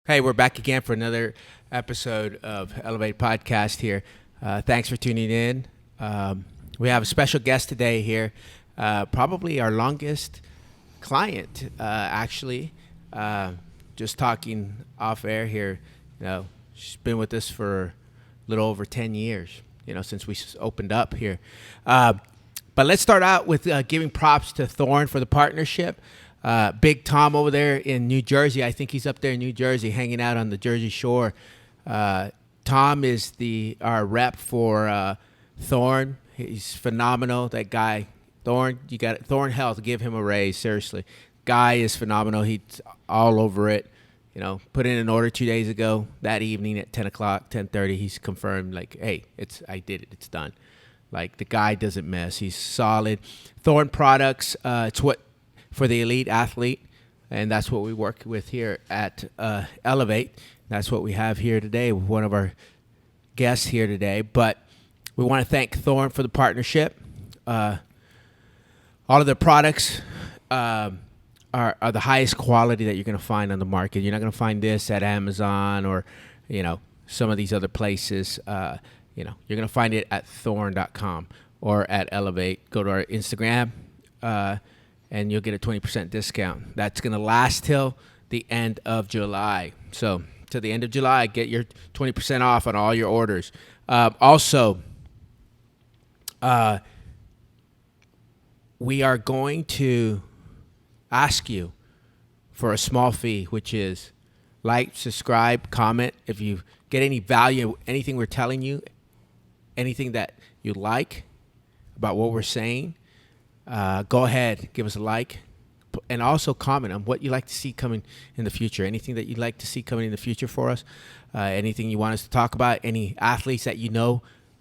Hey, we're back again for another episode of ELEV8 Podcast here. Thanks for tuning in. We have a special guest today here, probably our longest client, actually. Just talking off air here, she's been with us for a little over 10 years, since we opened up here. But let's start out with giving props to Thorn for the partnership. Big Tom over there in New Jersey. I think he's up there in New Jersey hanging out on the Jersey Shore. Tom is our rep for Thorn. He's phenomenal, that guy. Thorn, you got it. Thorn Health, give him a raise, seriously. Guy is phenomenal. He's all over it. Put in an order 2 days ago. That evening at 10 o'clock, 10:30, he's confirmed, hey, I did it. It's done. The guy doesn't miss. He's solid. Thorn products, it's what for the elite athlete, and that's what we work with here at ELEV8. That's what we have here today with one of our guests here today. But we want to thank Thorn for the partnership. All of their products are the highest quality that you're going to find on the market. You're not going to find this at Amazon or some of these other places. You're going to find it at thorn.com or at ELEV8. Go to our Instagram. And you'll get a 20% discount. That's going to last till the end of July. So till the end of July, get your 20% off on all your orders. Also, we are going to ask you for a small fee, which is like, subscribe, comment. If you get any value, anything we're telling you, anything that you like about what we're saying, go ahead, give us a like, and also comment on what you like to see coming in the future. Anything that you'd like to see coming in the future for us, anything you want us to talk about, any athletes that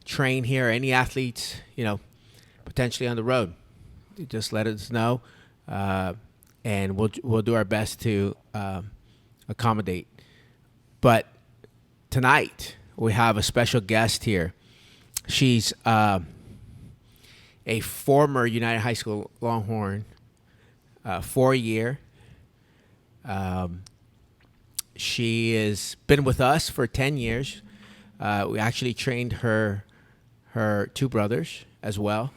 train here, any athletes, potentially on the road. Just let us know, and we'll do our best to accommodate. But tonight we have a special guest here. She's a former United High School Longhorn, 4-year. She has been with us for 10 years. We actually trained her two brothers as well.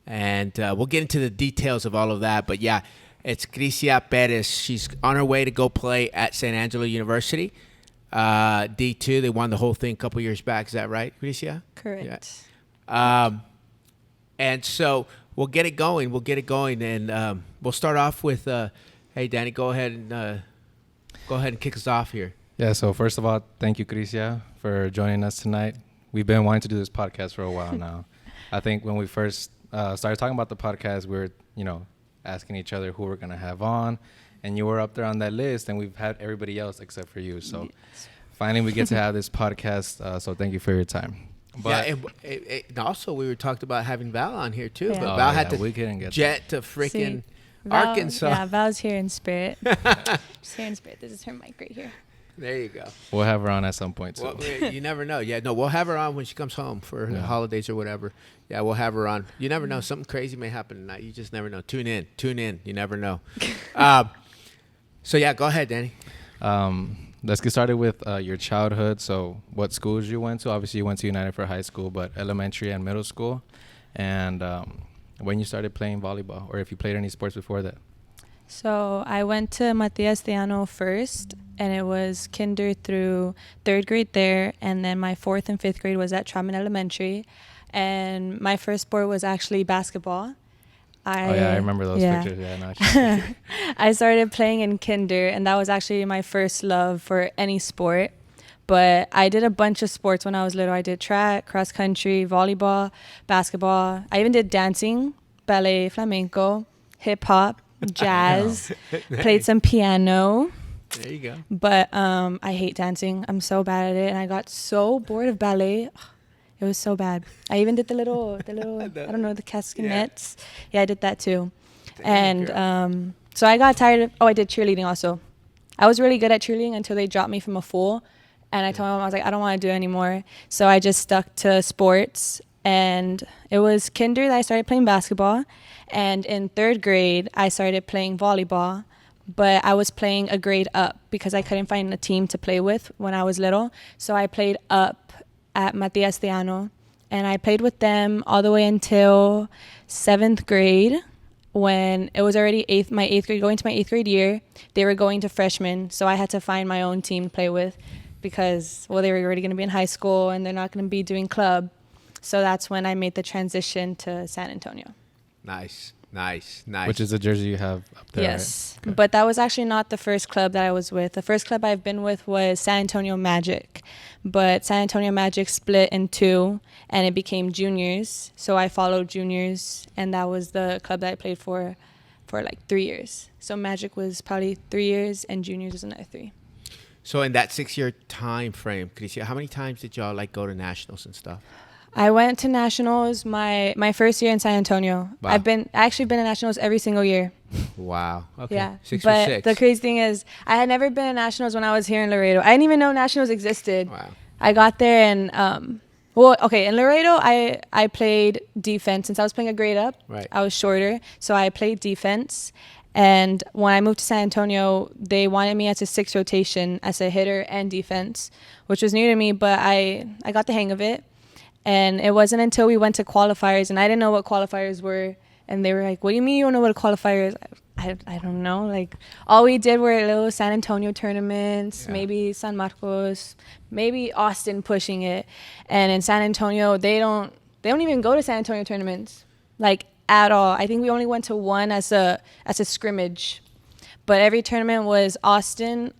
And we'll get into the details of all of that. But, yeah, it's Krizia Perez. She's on her way to go play at San Angelo University, D2. They won the whole thing a couple years back. Is that right, Krizia? Correct. Yeah. And so we'll get it going. And we'll start off with, hey, Danny, go ahead and kick us off here. Yeah, so first of all, thank you, Krizia, for joining us tonight. We've been wanting to do this podcast for a while now. I think when we first started talking about the podcast, we were, asking each other who we're going to have on. And you were up there on that list, and we've had everybody else except for you. So finally we get to have this podcast, so thank you for your time. But and also we were talked about having Val on here too, Yeah. but Val had to we couldn't get jet to freaking Arkansas. Yeah, Val's here in spirit. She's here in spirit. This is her mic right here. There you go. We'll have her on at some point too. Well, you never know. Yeah, no, we'll have her on when she comes home for the holidays or whatever. Yeah, we'll have her on. You never know. Something crazy may happen tonight. You just never know. Tune in. You never know. So yeah, go ahead, Danny. Let's get started with your childhood. So what schools you went to? Obviously, you went to United for high school, but elementary and middle school. And when you started playing volleyball, or if you played any sports before that? So I went to Matias Diano first, and it was kinder through 3rd grade there. And then my 4th and 5th grade was at Troutman Elementary. And my first sport was actually basketball. I remember those pictures. Yeah, no, I started playing in kinder, and that was actually my first love for any sport. But I did a bunch of sports when I was little. I did track, cross country, volleyball, basketball. I even did dancing, ballet, flamenco, hip hop, jazz, played some piano. There you go. But I hate dancing. I'm so bad at it, and I got so bored of ballet. It was so bad. I even did the little I don't know, the castanets. Yeah, I did that too. And so I got tired of, I did cheerleading also. I was really good at cheerleading until they dropped me from a full. And I told my mom, I was like, I don't want to do it anymore. So I just stuck to sports. And it was kinder that I started playing basketball. And in 3rd grade, I started playing volleyball. but I was playing a grade up because I couldn't find a team to play with when I was little. So I played up at Matias Teano, and I played with them all the way until 7th grade, when it was already my eighth grade, going to my 8th grade year. They were going to freshmen, so I had to find my own team to play with because, well, they were already going to be in high school and they're not going to be doing club. So that's when I made the transition to San Antonio. Nice. Which is the jersey you have up there, yes. right? Okay. But that was actually not the first club that I was with. The first club I've been with was San Antonio Magic. But San Antonio Magic split in two, and it became juniors. So I followed juniors, and that was the club that I played for like 3 years. So Magic was probably 3 years, and juniors was another 3. So in that 6-year time frame, Krizia, how many times did y'all like go to nationals and stuff? I went to nationals my first year in San Antonio. Wow. I actually been to nationals every single year. Wow. Okay. Yeah. 6 but for 6. the crazy thing is, I had never been to nationals when I was here in Laredo. I didn't even know nationals existed. Wow. I got there and in Laredo I played defense since I was playing a grade up. Right. I was shorter, so I played defense. And when I moved to San Antonio, they wanted me as a 6 rotation as a hitter and defense, which was new to me, but I got the hang of it. And it wasn't until we went to qualifiers, and I didn't know what qualifiers were. And they were like, "What do you mean you don't know what a qualifier is?" I don't know. Like, all we did were little San Antonio tournaments, maybe San Marcos, maybe Austin pushing it. And in San Antonio, they don't even go to San Antonio tournaments, like, at all. I think we only went to one as a scrimmage. But every tournament was Austin,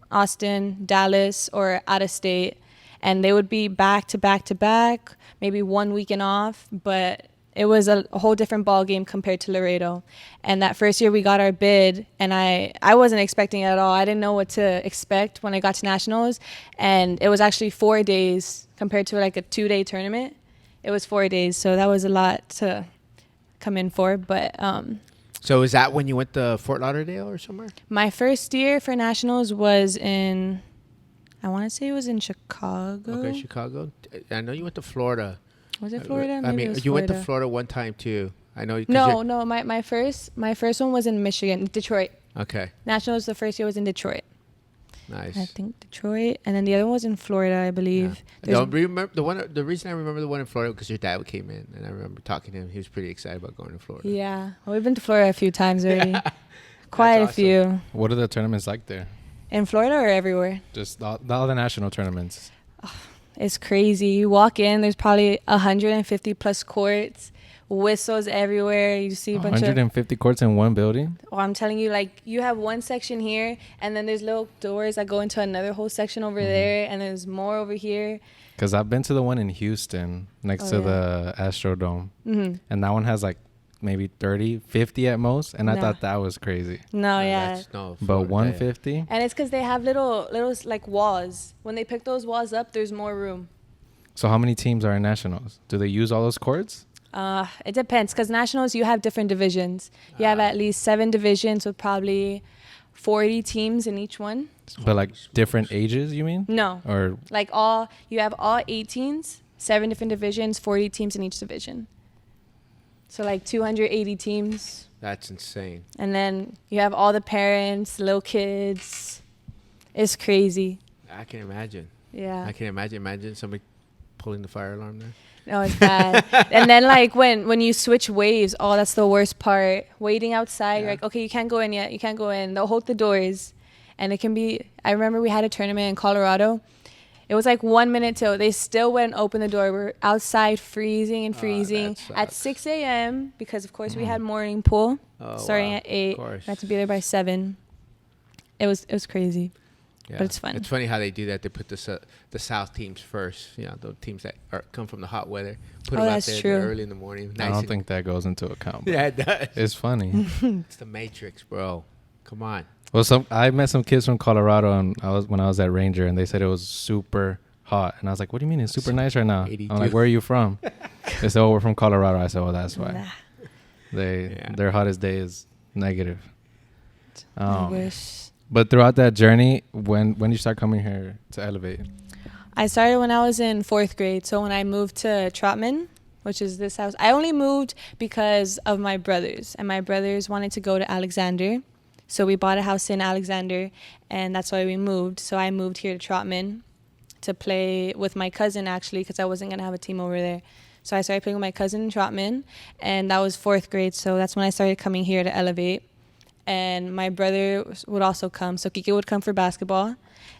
Dallas, or out of state. And they would be back to back to back, maybe 1 weekend off, but it was a whole different ball game compared to Laredo. And that first year we got our bid, and I wasn't expecting it at all. I didn't know what to expect when I got to nationals, and it was actually 4 days compared to like a 2-day tournament. It was 4 days, so that was a lot to come in for. But so is that when you went to Fort Lauderdale or somewhere? my first year for nationals was in, I want to say it was in Chicago. Okay, Chicago. I know you went to Florida. Was it Florida? Maybe I mean, it was you Florida. went to Florida one time too. I know. No. My first one was in Michigan, Detroit. Okay. Nationals, the first year was in Detroit. Nice. I think Detroit, and then the other one was in Florida, I believe. Yeah. Remember the reason I remember the one in Florida because your dad came in, and I remember talking to him. He was pretty excited about going to Florida. Yeah, well, we've been to Florida a few times already. Quite That's a few. What are the tournaments like there? In Florida or everywhere? Just all the national tournaments. It's crazy. You walk in, there's probably 150 plus courts, whistles everywhere. You see a bunch of 150 courts in one building? Oh, I'm telling you, like, you have one section here, and then there's little doors that go into another whole section over there, and there's more over here. Because I've been to the one in Houston next to the Astrodome, and that one has like maybe 30, 50 at most, and I thought that was crazy. No, yeah. But 150? And it's because they have little like walls. When they pick those walls up, there's more room. So how many teams are in nationals? Do they use all those courts? It depends, because nationals, you have different divisions. You have at least 7 divisions with probably 40 teams in each one. But like different ages, you mean? No. Or like you have all 18s, 7 different divisions, 40 teams in each division. So like 280 teams. That's insane. And then you have all the parents, little kids. It's crazy. I can imagine. Yeah. I can imagine. Imagine somebody pulling the fire alarm there. No, it's bad. And then like when you switch waves, that's the worst part. Waiting outside, you're like, okay, you can't go in yet. You can't go in. They'll hold the doors. And it can be, I remember we had a tournament in Colorado. It was like 1 minute till they still went and opened the door. We're outside freezing and freezing at 6 a.m. because, of course, we had morning pool starting at 8. We had to be there by 7. It was crazy, but it's fun. It's funny how they do that. They put the South teams first. You know, the teams that come from the hot weather. Put them out there early in the morning. Nice. I don't think that goes into account. Yeah, it does. It's funny. It's the Matrix, bro. Come on. Well, I met some kids from Colorado, and when I was at Ranger, and they said it was super hot, and I was like, "What do you mean it's super nice right now?" 82. I'm like, "Where are you from?" They said, "Oh, we're from Colorado." I said, "Oh, that's why." Their hottest day is negative. I wish. But throughout that journey, when did you start coming here to ELEV8? I started when I was in 4th grade. So when I moved to Trotman, which is this house, I only moved because of my brothers, and my brothers wanted to go to Alexander. So we bought a house in Alexander, and that's why we moved. So I moved here to Trotman to play with my cousin, actually, because I wasn't going to have a team over there. So I started playing with my cousin in Trotman, and that was 4th grade. So that's when I started coming here to ELEV8. And my brother would also come. So Kike would come for basketball,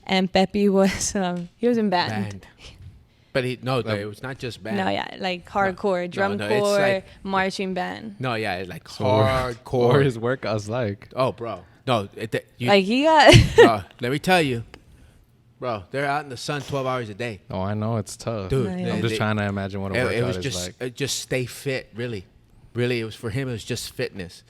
and Pepe was, he was in band. But it was not just band. No, yeah, like hardcore, drum corps, like, marching band. No, yeah, like So hardcore. What were his workouts like? Oh, bro. No, like he got... bro, let me tell you. Bro, they're out in the sun 12 hours a day. Oh, I know. It's tough. Dude, I'm just trying to imagine what a workout is like. It just stay fit, really. Really, it was for him, it was just fitness.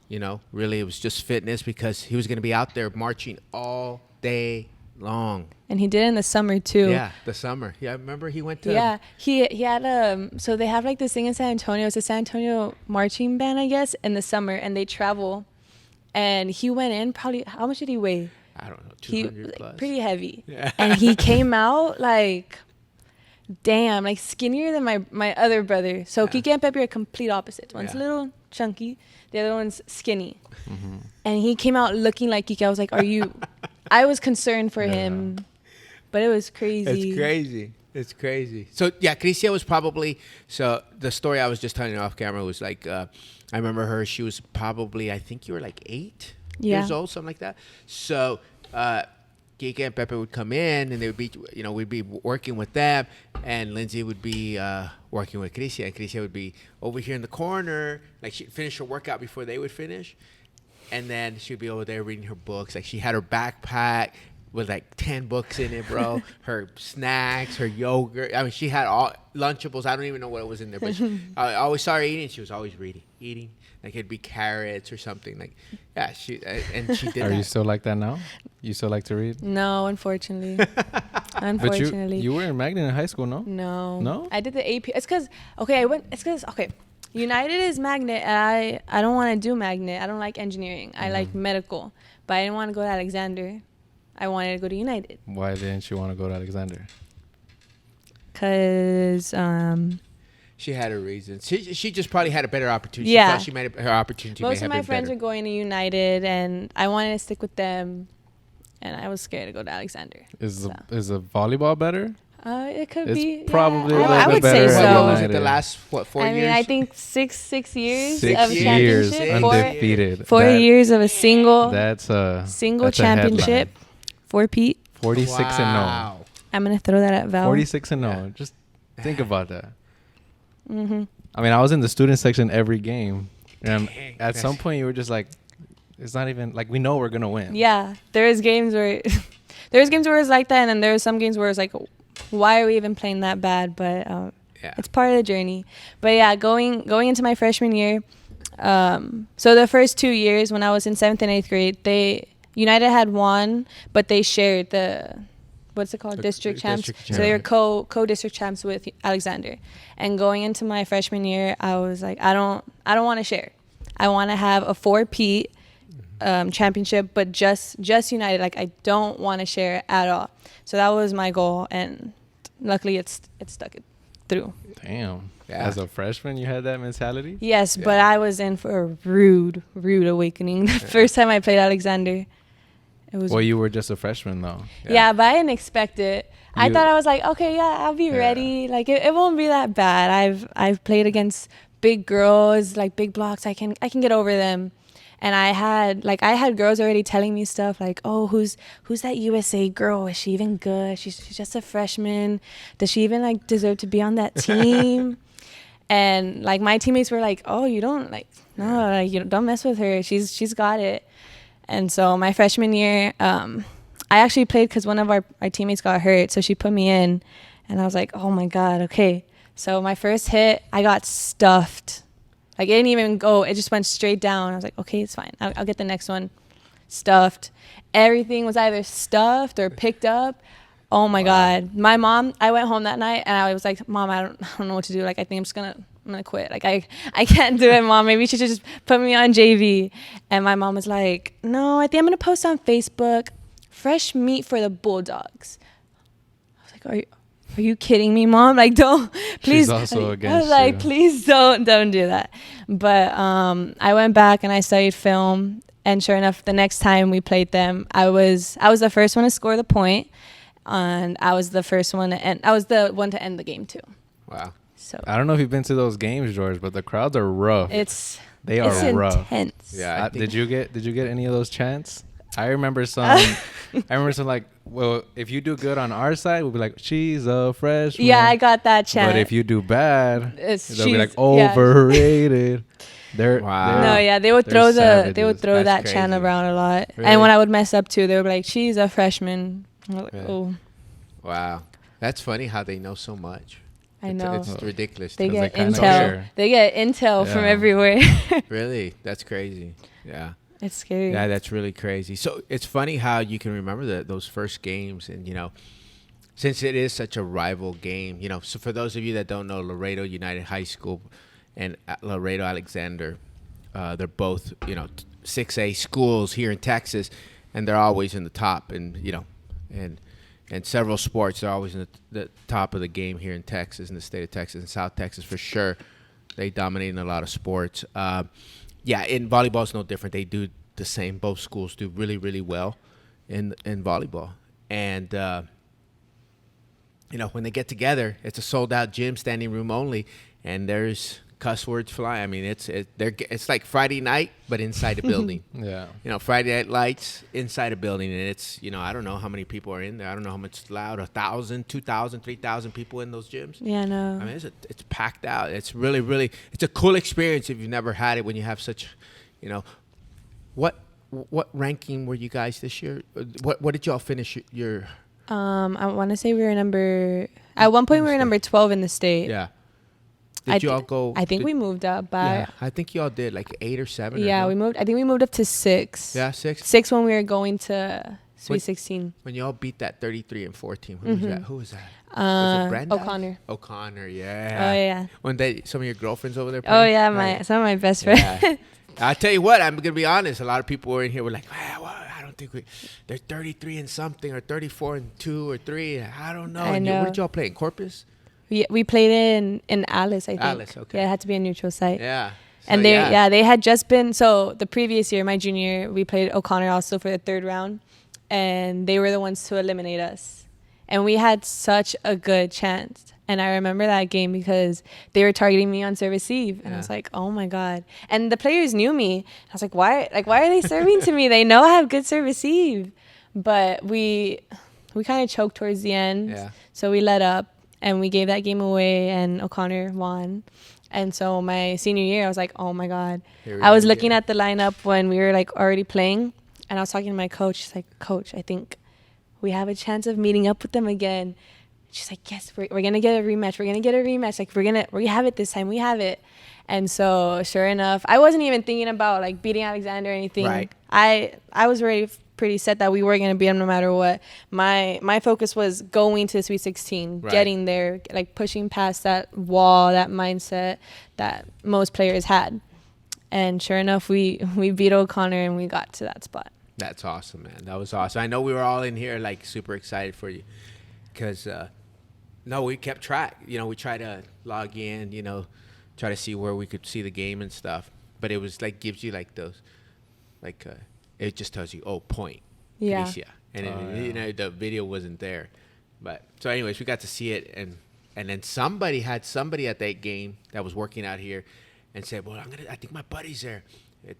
You know, really, it was just fitness because he was going to be out there marching all day long. And he did it in the summer, too. Yeah, the summer. Yeah, I remember he went to... Yeah, he had so they have like this thing in San Antonio. It's a San Antonio marching band, I guess, in the summer, and they travel. And he went in probably, how much did he weigh? I don't know, 200 plus. Pretty heavy. Yeah. And he came out like, damn, like skinnier than my other brother. So Yeah. Kike and Pepe are complete opposites. One's Yeah. little chunky, the other one's skinny. Mm-hmm. And he came out looking like Kike. I was like, are you... I was concerned for him, but it was crazy. It's crazy. So, yeah, Krizia was probably... So, the story I was just telling you off camera was like... I remember her. She was probably... I think you were like 8 years old, something like that. So, Kike and Pepe would come in, and they would be... You know, we'd be working with them, and Lindsay would be working with Krizia. And Krizia would be over here in the corner. Like, she'd finish her workout before they would finish. And then she'd be over there reading her books. Like, she had her backpack with like 10 books in it, bro. Her snacks, her yogurt. I mean, she had all Lunchables. I don't even know what was in there. But I always saw her eating. She was always eating. Like, it'd be carrots or something. Like, yeah, she did Are that. you still like that now? You still like to read? No, unfortunately. Unfortunately. But you were in Magnet in high school, no? No. No? I did the AP. It's because, United is Magnet, and I don't want to do Magnet. I don't like engineering. I like medical. But I didn't want to go to Alexander. I wanted to go to United. Why didn't you want to go to Alexander? Because... She had her reasons. She just probably had a better opportunity. Yeah. She thought she made her opportunity. Most of my friends better. are going to United, and I wanted to stick with them, and I was scared to go to Alexander. Is the volleyball better? It could It's be. probably yeah. a little I bit would better say at so. What was it, the United. last, 4 years? I mean, I think six years 6 of years championship. undefeated. 4 years of a single That's a championship. headline. 4-peat. 46 and 0. Wow. I'm gonna throw that at Val. 46 and 0. Just think about that. Mm-hmm. I mean, I was in the student section every game, and Dang, at some point you were just like, it's not even like we know we're gonna win. Yeah, there's games where it's like that, and then there's some games where it's like, why are we even playing that bad? But it's part of the journey. But yeah, going into my freshman year, so the first 2 years when I was in 7th and 8th grade, United had won, but they shared the what's it called? District champs. District So they were co-district champs with Alexander. And going into my freshman year, I was like, I don't want to share. I want to have a 4-peat championship, but just United. Like, I don't want to share at all. So that was my goal, and luckily it stuck it through. Damn. Yeah. As a freshman, you had that mentality? Yes, but I was in for a rude awakening. The first time I played Alexander. It was. Well, you were just a freshman, though. Yeah, but I didn't expect it. I thought I was like, okay, yeah, I'll be ready. Like, it won't be that bad. I've played against big girls, like big blocks. I can get over them. And I had girls already telling me stuff like, oh, who's that USA girl? Is she even good? She's just a freshman. Does she even like deserve to be on that team? And like my teammates were like, oh, you don't like, no, like, you don't mess with her. She's got it. And so my freshman year, I actually played because one of our teammates got hurt. So she put me in, and I was like, oh my God, okay. So my first hit, I got stuffed. Like, it didn't even go. It just went straight down. I was like, okay, it's fine. I'll get the next one. Stuffed. Everything was either stuffed or picked up. Oh my God. My mom, I went home that night and I was like, Mom, I don't know what to do. Like, I think I'm gonna quit. Like, I can't do it, Mom. Maybe you should just put me on JV. And my mom was like, no, I think I'm gonna post on Facebook, fresh meat for the Bulldogs. I was like, are you kidding me, Mom? Like, don't, please. She's also against I was like, you. please don't do that. But I went back and I studied film, And sure enough, the next time we played them, I was the first one to score the point, and I was the first one to end. I was the one to end the game too. Wow. So I don't know if you've been to those games, George, but the crowds are rough. They are it's rough. intense. Yeah. Did you get any of those chants? I remember some. Like, well, if you do good on our side, we'll be like, she's a freshman. Yeah, I got that chant. But if you do bad, they'll be like, yeah. overrated. Wow. No, yeah, they would they're throw savages. that That's chant crazy. around a lot. Really? And when I would mess up too, they would be like, she's a freshman. I'm like, Yeah. oh, Wow. That's funny how they know so much. I know. It's ridiculous. They to me. get kinda intel. care. They get intel from Yeah. everywhere. Really? That's crazy. Yeah. It's scary. Yeah, that's really crazy. So it's funny how you can remember those first games, and since it is such a rival game, so for those of you that don't know, Laredo United High School and Laredo Alexander, they're both 6A schools here in Texas, and they're always in the top, and and several sports are always in the top of the game here in Texas, in the state of Texas, and South Texas for sure. They dominate in a lot of sports. Yeah, in volleyball it's no different. They do the same. Both schools do really, really well in volleyball. And, when they get together, it's a sold-out gym, standing room only, and there's cuss words fly. I mean, it's like Friday night, but inside a building. Yeah. Friday Night Lights inside a building, and it's I don't know how many people are in there. I don't know how much loud. 1,000, 2,000, 3,000 people in those gyms. Yeah, no. I mean, it's packed out. It's really, really, it's a cool experience if you've never had it. When you have such, what ranking were you guys this year? What did y'all finish your? I want to say we were at one point we were number 12 in the state. Yeah. Did y'all go? I think we moved up by. Yeah, I think y'all did like 8 or 7. Yeah, or we moved. I think we moved up to 6. Yeah, 6. 6 when we were going to Sweet 16. When y'all beat that 33-14, who was that? Who was that? Was it Brenda? O'Connor. O'Connor, Oh yeah. yeah. When some of your girlfriends over there. Oh playing? yeah, Right. some of my best friends. Yeah. I tell you what, I'm gonna be honest. A lot of people were in here were like, well, I don't think they're 33 and something, or 34 and 2 or 3. I don't know. I And know. where did y'all play? In Corpus? We played in Alice, I think. Alice, okay. Yeah, it had to be a neutral site. Yeah. And So, they had just been, so the previous year, my junior year, we played O'Connor also for the 3rd round, and they were the ones to eliminate us. And we had such a good chance. And I remember that game because they were targeting me on service eve. And I was like, oh my God. And the players knew me. I was like, why are they serving to me? They know I have good service eve. But we kind of choked towards the end. Yeah. So we let up and we gave that game away, and O'Connor won. And so my senior year, I was like, oh my God. I was looking at the lineup when we were like already playing, and I was talking to my coach. She's like, Coach, I think we have a chance of meeting up with them again. She's like, yes, we're going to get a rematch. We're going to get a rematch. Like, we have it this time. We have it. And so sure enough, I wasn't even thinking about like beating Alexander or anything. Right. I was already pretty set that we were going to beat them no matter what. My focus was going to the Sweet 16, Right. getting there, like pushing past that wall, that mindset that most players had. And sure enough, we beat O'Connor and we got to that spot. That's awesome, man. That was awesome. I know we were all in here like super excited for you because, we kept track. We tried to log in, try to see where we could see the game and stuff. But it was like gives you like those, like it just tells you, point. Yeah. Krizia. And the video wasn't there. But so anyways, we got to see it, and then somebody at that game that was working out here and said, well, I think my buddy's there.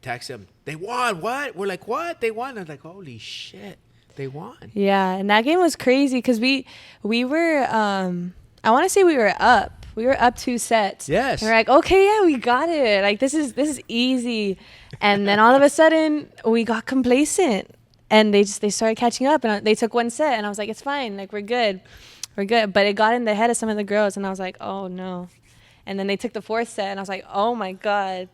Text them. They won. What? We're like, what? They won. I was like, holy shit, they won. Yeah, and that game was crazy because we were I want to say we were up. We were up 2 sets. Yes. And we're like, okay, yeah, we got it. Like this is easy. And then all of a sudden we got complacent, and they started catching up, and they took 1 set, and I was like, it's fine. Like we're good. But it got in the head of some of the girls, and I was like, oh no. And then they took the 4th set, and I was like, oh my God.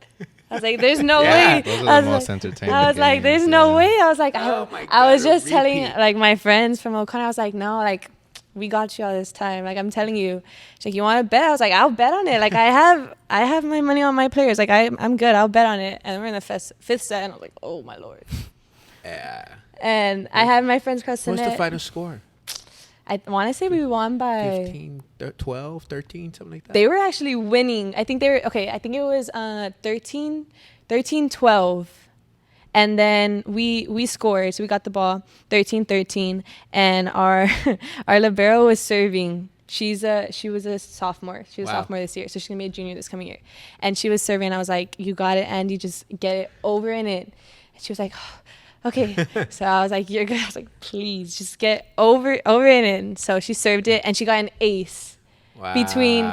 I was like, there's no way. Those I are was the most like, entertaining I was like, there's games, no yeah. way. I was like, Oh my I was God, just a telling repeat. like my friends from O'Connor, I was like, no, like we got you all this time. Like I'm telling you. She's like, you want to bet? I was like, I'll bet on it. Like I have my money on my players. Like I'm good. I'll bet on it. And we're in the 5th set, and I was like, oh my Lord. Yeah. And I had my friends cross the What's net. the final score? I want to say we won by 15, 12, 13, something like that? They were actually winning. I think they were, okay, I think it was 13-12. And then we scored. So we got the ball 13-13, and our our libero was serving. She was a sophomore. She was a sophomore this year, so she's gonna be a junior this coming year. And she was serving. I was like, "You got it, Andy. Just get it over in it." And she was like, oh, "Okay." So I was like, "You're good." I was like, "Please, just get over in it." And so she served it, and she got an ace between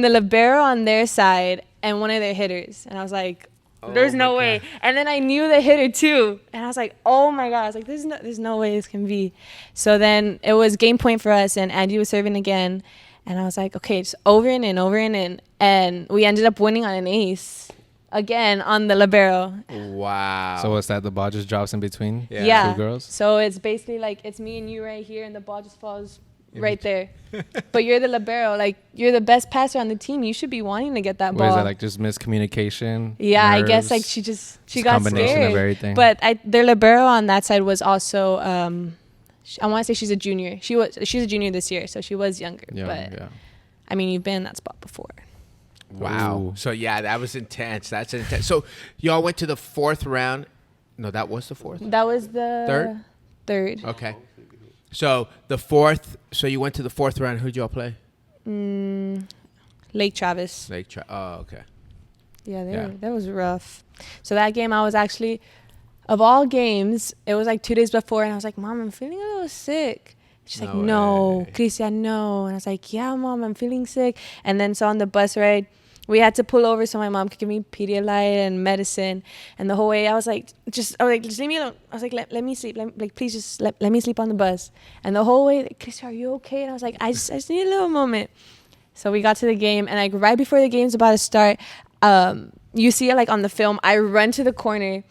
the libero on their side and one of their hitters. And I was like, "There's no way." And then I knew the hitter too, and I was like, "Oh my god!" I was like, "There's no way this can be." So then it was game point for us, and Andy was serving again, and I was like, "Okay, just over and in," and we ended up winning on an ace again on the libero. Wow. So what's that? The ball just drops in between Yeah. two girls? So it's basically like it's me and you right here, and the ball just falls right there. But you're the libero, like you're the best passer on the team. You should be wanting to get that ball. Or is that like just miscommunication? Yeah, nerves, I guess like she got combination scared. of everything. But their libero on that side was also I want to say she's a junior. She's a junior this year, so she was younger. But I mean, you've been in that spot before. Wow. Ooh. So yeah, that was intense. That's intense. So y'all went to the fourth round. No, that was the fourth. That was the third. Okay. So the fourth. So you went to the fourth round. Who'd y'all play? Lake Travis. Oh, okay. Yeah, that was rough. So that game, I was actually, of all games, it was like 2 days before, and I was like, "Mom, I'm feeling a little sick." She's like, "No, Krizia, no." And I was like, "Yeah, Mom, I'm feeling sick." And then so on the bus ride, we had to pull over so my mom could give me Pedialyte and medicine. And the whole way I was like, just leave me alone. I was like, let me sleep. Please just let me sleep on the bus. And the whole way, like, "Krizia, are you okay?" And I was like, I just need a little moment. So we got to the game, and like right before the game's about to start, you see it like on the film, I run to the corner,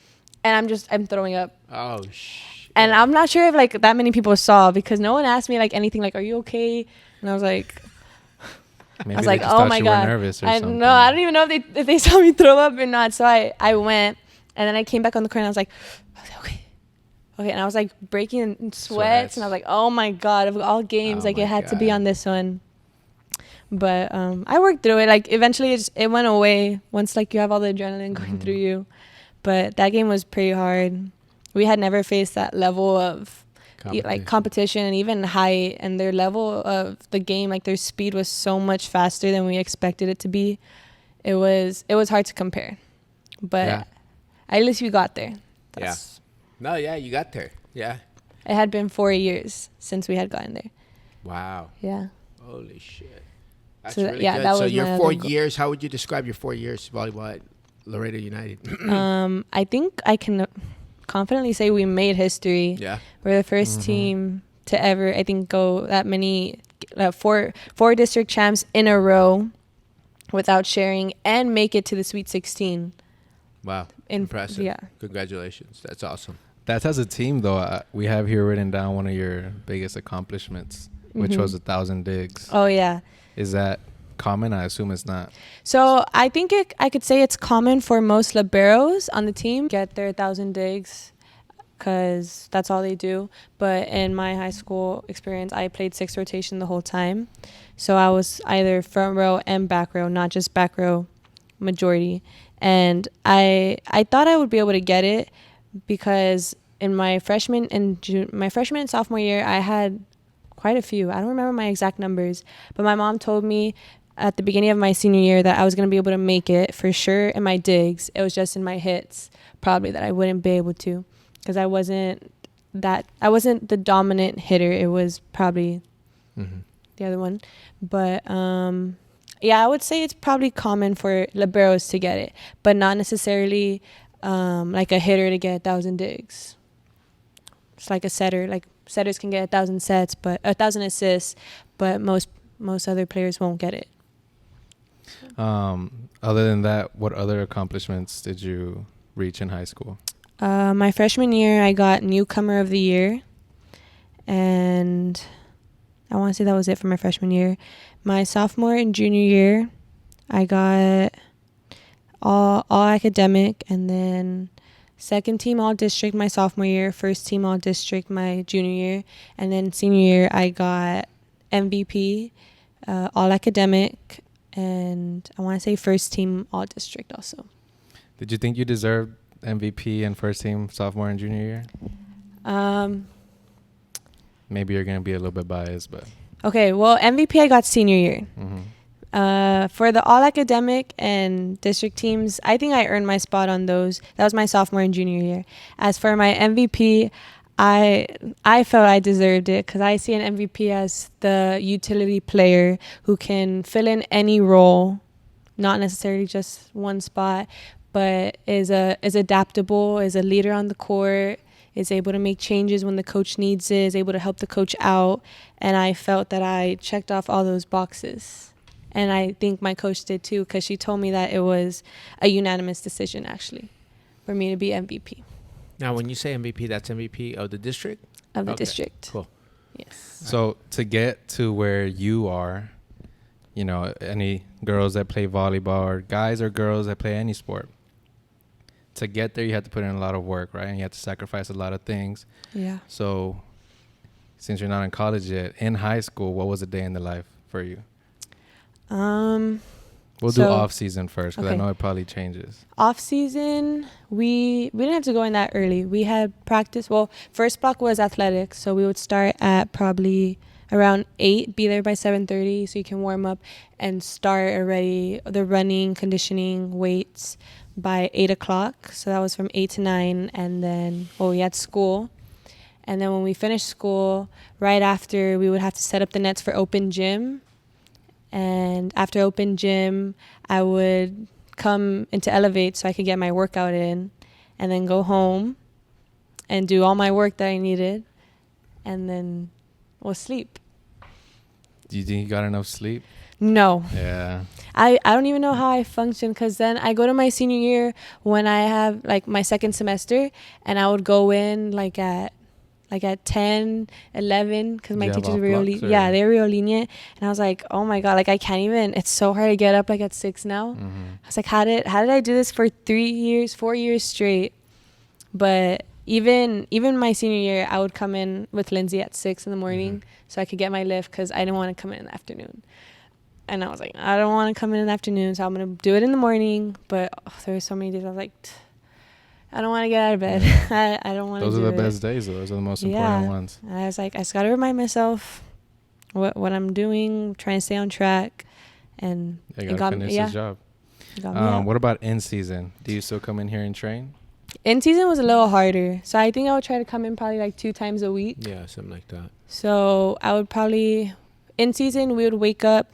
and I'm throwing up. Oh, shit. And I'm not sure if like that many people saw, because no one asked me like anything like, "Are you okay?" And I was like, Maybe I was they like, just "Oh thought my you god!" were nervous or I something. no, I don't even know if they saw me throw up or not. So I went, and then I came back on the court, and I was like, okay, and I was like breaking in sweats, and I was like, "Oh my god!" Of all games, like it had to be on this one. But I worked through it. Like eventually, it went away once like you have all the adrenaline going through you. But that game was pretty hard. We had never faced that level of competition and even height, and their level of the game, like their speed was so much faster than we expected it to be. It was hard to compare, but at least we got there. You got there. Yeah. It had been 4 years since we had gotten there. Wow. Yeah. Holy shit. That's So really good. that So was your my 4 other years, how would you describe your 4 years volleyball at Laredo United? I think I can confidently say we made history. Yeah. We're the first team to ever, I think, go that many, four district champs in a row without sharing, and make it to the Sweet 16. Wow. Impressive. Yeah. Congratulations. That's awesome. That's as a team, though. We have here written down one of your biggest accomplishments, which was 1,000 digs. Oh, yeah. Is that common? I assume it's not. So I think I could say it's common for most liberos on the team get their 1,000 digs, because that's all they do. But in my high school experience, I played 6 rotation the whole time. So I was either front row and back row, not just back row majority. And I thought I would be able to get it, because in my freshman and sophomore year, I had quite a few. I don't remember my exact numbers, but my mom told me at the beginning of my senior year that I was going to be able to make it for sure in my digs. It was just in my hits probably that I wouldn't be able to, because I wasn't the dominant hitter. It was probably the other one. But I would say it's probably common for liberos to get it, but not necessarily like a hitter to get 1,000 digs. It's like a setter. Like setters can get 1,000 sets, but 1,000 assists, but most other players won't get it. Other than that, what other accomplishments did you reach in high school? My freshman year, I got newcomer of the year, and I want to say that was it for my freshman year. My sophomore and junior year, I got all academic, and then second team all district my sophomore year, first team all district my junior year, and then senior year I got MVP, all academic, and I want to say first team all district also. Did you think you deserved MVP and first team sophomore and junior year? Maybe you're gonna be a little bit biased, but Okay, well, MVP I got senior year. mm-hmm. For the all academic and district teams, I think I earned my spot on those. That was my sophomore and junior year. As for my MVP, I felt I deserved it because I see an MVP as the utility player who can fill in any role, not necessarily just one spot, but is adaptable, is a leader on the court, is able to make changes when the coach needs it, is able to help the coach out. And I felt that I checked off all those boxes. And I think my coach did too, because she told me that it was a unanimous decision, actually, for me to be MVP. Now, when you say MVP, that's MVP of the district? Of the Okay, district. Cool. Yes. So to get to where you are, you know, any girls that play volleyball or guys or girls that play any sport, to get there, you have to put in a lot of work, right? And you have to sacrifice a lot of things. Yeah. So since you're not in college yet, in high school, what was a day in the life for you? We'll do off season first because I know it probably changes. Off season, we didn't have to go in that early. We had practice. Well, first block was athletics, so we would start at probably around 8, be there by 7:30 so you can warm up and start already the running, conditioning, weights by 8 o'clock. So that was from 8 to 9. And then, we had school. And then when we finished school, right after, we would have to set up the nets for open gym. And after open gym, I would come into ELEV8 so I could get my workout in and then go home and do all my work that I needed and then sleep. Do you think you got enough sleep? No. Yeah. I don't even know how I function because then I go to my senior year when I have like my second semester and I would go in like at 10, 11 because my teachers were they were real lenient. And I was like, oh my God, like I can't even, it's so hard to get up like at 6 now. Mm-hmm. I was like, how did I do this for 4 years straight? But even my senior year, I would come in with Lindsay at 6 in the morning so I could get my lift because I didn't want to come in the afternoon. And I was like, I don't want to come in the afternoon, so I'm going to do it in the morning. But there were so many days I was like, I don't want to get out of bed. Yeah. I don't want to do it. Those are the best days, though. Those are the most important ones. And I was like, I just got to remind myself what I'm doing, trying to stay on track. And you got to finish this job. What about in season? Do you still come in here and train? In season was a little harder. So I think I would try to come in probably like 2 times a week. Yeah, something like that. So I would probably, in season, I would wake up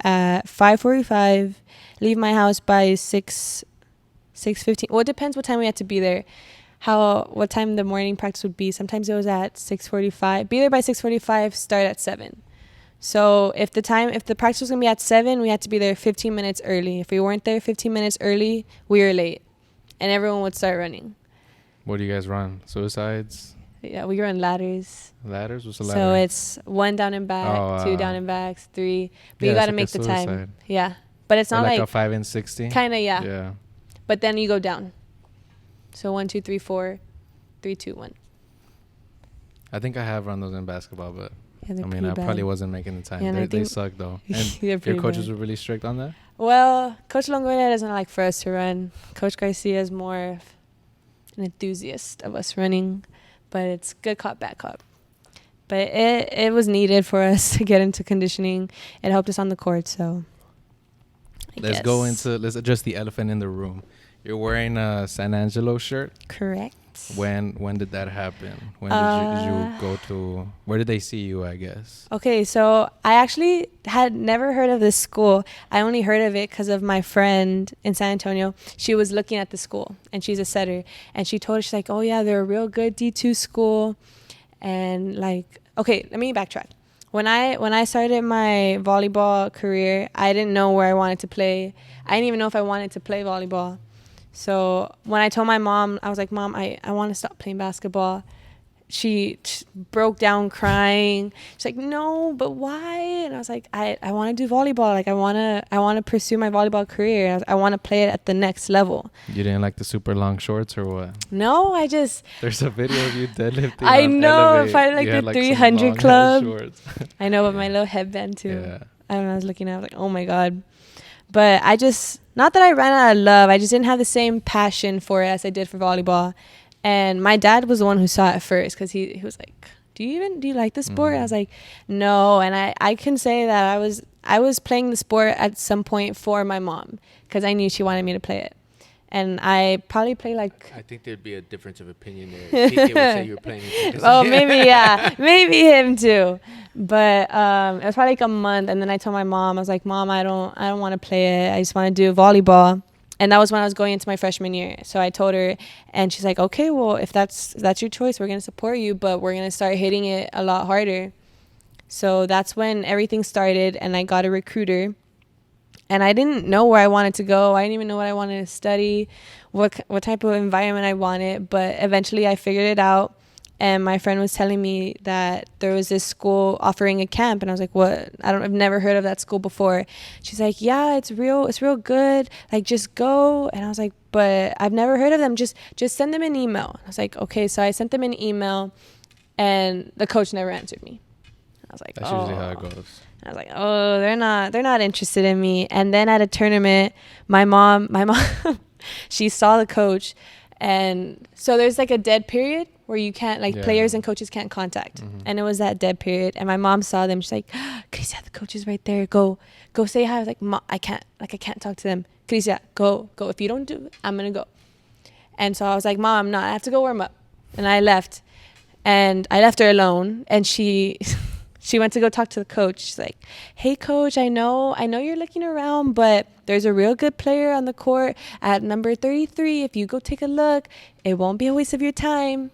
at 5:45, leave my house by 6:15. Well, it depends what time we had to be there. What time the morning practice would be. Sometimes it was at 6:45. Be there by 6:45, start at 7. So if the practice was going to be at 7, we had to be there 15 minutes early. If we weren't there 15 minutes early, we were late. And everyone would start running. What do you guys run? Suicides? Yeah, we run ladders. Ladders? What's a ladder? So it's 1 down and back, 2 down and backs, 3. But you got to make the time. Yeah. But it's not like a 5 and 60? Kind of, yeah. Yeah. But then you go down. So 1, 2, 3, 4, 3, 2, 1. I think I have run those in basketball, but I bad. probably wasn't making the time. Yeah, they suck though. And your coaches were really strict on that? Well, Coach Longoria doesn't like for us to run. Coach Garcia is more of an enthusiast of us running, but it's good cop, bad cop. But it was needed for us to get into conditioning. It helped us on the court, so let's address the elephant in the room. You're wearing a San Angelo shirt? Correct. When did that happen? When did you go to, where did they see you, I guess? Okay, so I actually had never heard of this school. I only heard of it because of my friend in San Antonio. She was looking at the school, and she's a setter. And she told us, she's like, oh, yeah, they're a real good D2 school. And like, okay, let me backtrack. When I started my volleyball career, I didn't know where I wanted to play. I didn't even know if I wanted to play volleyball. So when I told my mom, I was like, Mom, I want to stop playing basketball. She broke down crying. She's like, no, but why? And I was like, I want to do volleyball. Like I want to pursue my volleyball career. I want to play it at the next level. You didn't like the super long shorts or what? No, There's a video of you deadlifting. I know, if I like the 300 club. I know, but my little headband too. Yeah. I was looking at it, I was like, oh my God. But I just not that I ran out of love. I just didn't have the same passion for it as I did for volleyball. And my dad was the one who saw it first because he was like, do you like the sport? I was like, no. And I can say that I was playing the sport at some point for my mom because I knew she wanted me to play it. And I probably play like... I think there'd be a difference of opinion there. TK would say you were playing it. Oh, maybe, yeah. Maybe him too. But it was probably like a month. And then I told my mom, I was like, Mom, I don't want to play it. I just want to do volleyball. And that was when I was going into my freshman year. So I told her, and she's like, okay, well, if that's your choice, we're going to support you. But we're going to start hitting it a lot harder. So that's when everything started. And I got a recruiter. And I didn't know where I wanted to go. I didn't even know what I wanted to study, what type of environment I wanted. But eventually I figured it out. And my friend was telling me that there was this school offering a camp. And I was like, what? I've never heard of that school before. She's like, yeah, it's real good. Like, just go. And I was like, but I've never heard of them. Just send them an email. I was like, okay. So I sent them an email and the coach never answered me. I was like, that's usually how it goes. I was like, oh, they're not interested in me. And then at a tournament, my mom, she saw the coach. And so there's like a dead period where you can't, like, players and coaches can't contact. And it was that dead period. And my mom saw them. She's like, Krizia, the coach is right there. Go say hi. I was like, Mom, I can't talk to them. Krizia, go. If you don't do it, I'm going to go. And so I was like, Mom, I'm not. I have to go warm up. And I left. And I left her alone. And she went to go talk to the coach. She's like, hey, coach, I know you're looking around, but there's a real good player on the court at number 33. If you go take a look, it won't be a waste of your time.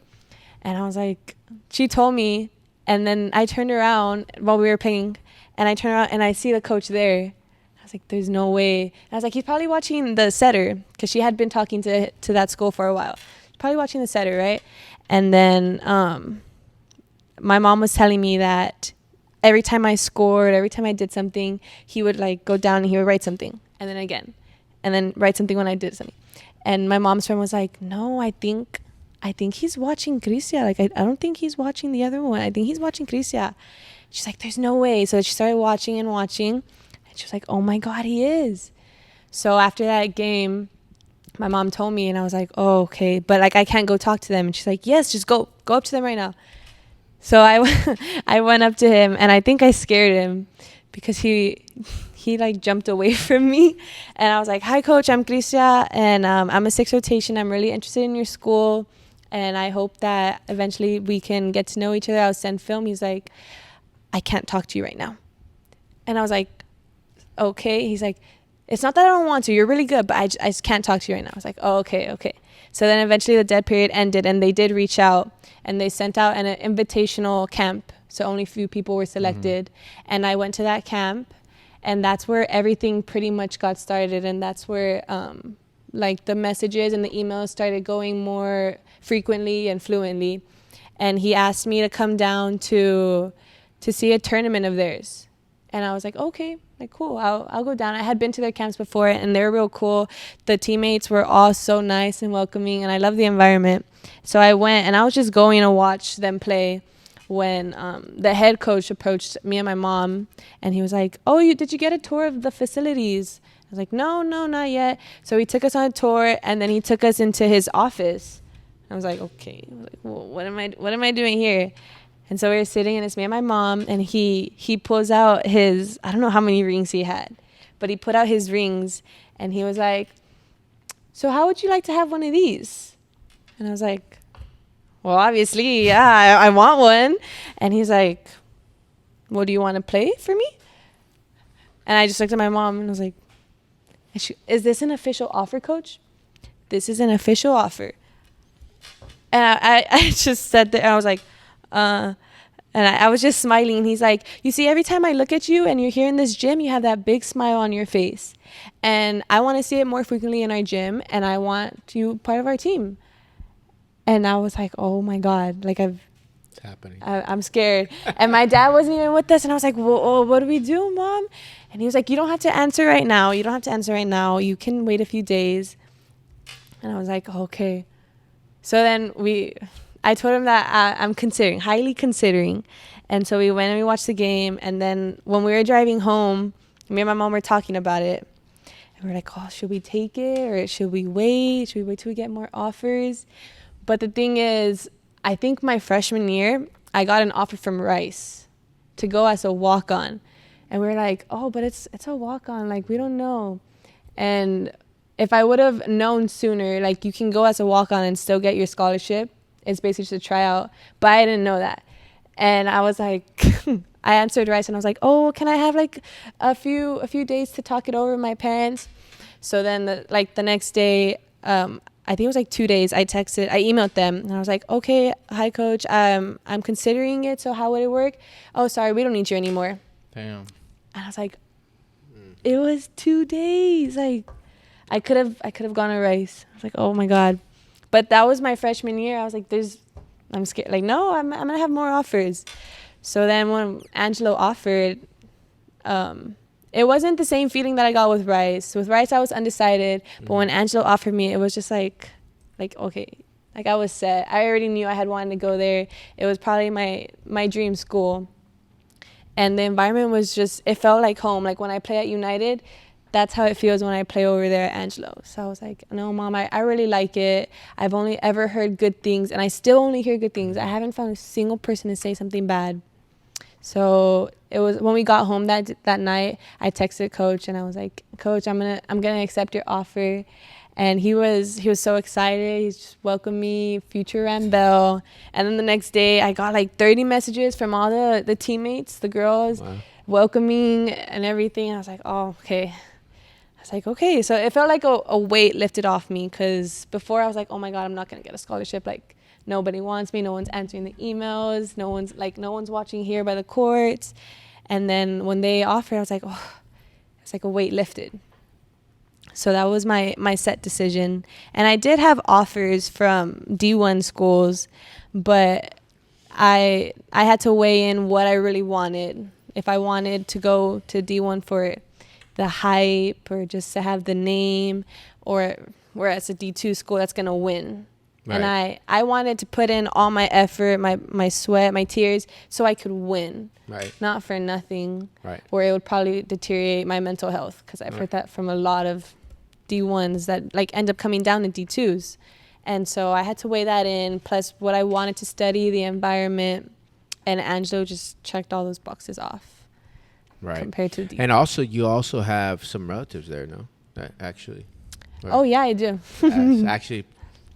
And I was like, she told me. And then I turned around while we were playing, and I turned around and I see the coach there. I was like, there's no way. And I was like, he's probably watching the setter because she had been talking to that school for a while. Probably watching the setter, right? And then my mom was telling me that every time I scored, every time I did something, he would like go down and he would write something, and then again, and then write something when I did something. And my mom's friend was like, no, I think he's watching Krizia. Like, I don't think he's watching the other one. I think he's watching Krizia. She's like, there's no way. So she started watching, and she was like, oh my God, he is. So after that game, my mom told me, and I was like, oh, okay, but like I can't go talk to them. And she's like, yes, just go up to them right now. So I went up to him, and I think I scared him because he like jumped away from me. And I was like, hi, coach, I'm Krizia, and I'm a 6 rotation. I'm really interested in your school, and I hope that eventually we can get to know each other. I'll send film. He's like, I can't talk to you right now. And I was like, okay. He's like, it's not that I don't want to. You're really good, but I just can't talk to you right now. I was like, oh, okay. So then eventually the dead period ended, and they did reach out, and they sent out an invitational camp. So only a few people were selected. And I went to that camp, and that's where everything pretty much got started. And that's where like the messages and the emails started going more frequently and fluently. And he asked me to come down to see a tournament of theirs. And I was like, okay, like, cool, I'll go down. I had been to their camps before, and they were real cool. The teammates were all so nice and welcoming, and I love the environment. So I went, and I was just going to watch them play when the head coach approached me and my mom, and he was like, oh, did you get a tour of the facilities? I was like, no, not yet. So he took us on a tour, and then he took us into his office. I was like, okay, well, what am I doing here? And so we were sitting, and it's me and my mom, and he pulls out his, I don't know how many rings he had, but he put out his rings, and he was like, so how would you like to have one of these? And I was like, well, obviously, yeah, I want one. And he's like, well, do you want to play for me? And I just looked at my mom, and I was like, is this an official offer, coach? This is an official offer. And I just said that, and I was like, and I was just smiling. And he's like, you see, every time I look at you and you're here in this gym, you have that big smile on your face. And I want to see it more frequently in our gym, and I want you part of our team. And I was like, oh my God, like it's happening. I'm scared. And my dad wasn't even with us. And I was like, well, what do we do, Mom? And he was like, you don't have to answer right now. You can wait a few days. And I was like, okay. So then I told him that I'm highly considering. And so we went and we watched the game. And then when we were driving home, me and my mom were talking about it. And we're like, oh, should we take it or should we wait? Should we wait till we get more offers? But the thing is, I think my freshman year, I got an offer from Rice to go as a walk-on. And we're like, oh, but it's a walk-on. Like, we don't know. And if I would have known sooner, like, you can go as a walk-on and still get your scholarship. It's basically just a tryout. But I didn't know that. And I was like, I answered Rice and I was like, oh, can I have like a few days to talk it over with my parents? So then the next day, I think it was like 2 days, I emailed them and I was like, okay, hi coach, I'm considering it. So how would it work? Oh, sorry, we don't need you anymore. Damn. And I was like, it was 2 days. Like, I could have gone to Rice. I was like, oh my God. But that was my freshman year. I was like, I'm scared. Like, no, I'm going to have more offers. So then when Angelo offered, it wasn't the same feeling that I got with Rice. With Rice, I was undecided. But when Angelo offered me, it was just like, okay. Like, I was set. I already knew I had wanted to go there. It was probably my dream school. And the environment was just, it felt like home. Like, when I play at United, that's how it feels when I play over there at Angelo. So I was like, no, Mom, I really like it. I've only ever heard good things, and I still only hear good things. I haven't found a single person to say something bad. So it was when we got home that night, I texted Coach, and I was like, Coach, I'm gonna accept your offer. And he was so excited. He just welcomed me, future Rambel. And then the next day, I got like 30 messages from all the teammates, the girls, welcoming and everything. I was like, oh, okay. I was like, okay. So it felt like a weight lifted off me, because before I was like, oh my God, I'm not going to get a scholarship. Like, nobody wants me. No one's answering the emails. No one's watching here by the courts. And then when they offered, I was like, oh, it's like a weight lifted. So that was my set decision. And I did have offers from D1 schools, but I had to weigh in what I really wanted. If I wanted to go to D1 for the hype or just to have the name, or whereas a D2 school that's going to win. Right. And I wanted to put in all my effort, my sweat, my tears, so I could win. Right. Not for nothing. Right. Or it would probably deteriorate my mental health, because I've heard that from a lot of D1s that like end up coming down to D2s. And so I had to weigh that in, plus what I wanted to study, the environment, and Angelo just checked all those boxes off. Right. Compared to D. And also, you also have some relatives there, no? Actually. Right. Oh, yeah, I do. Actually,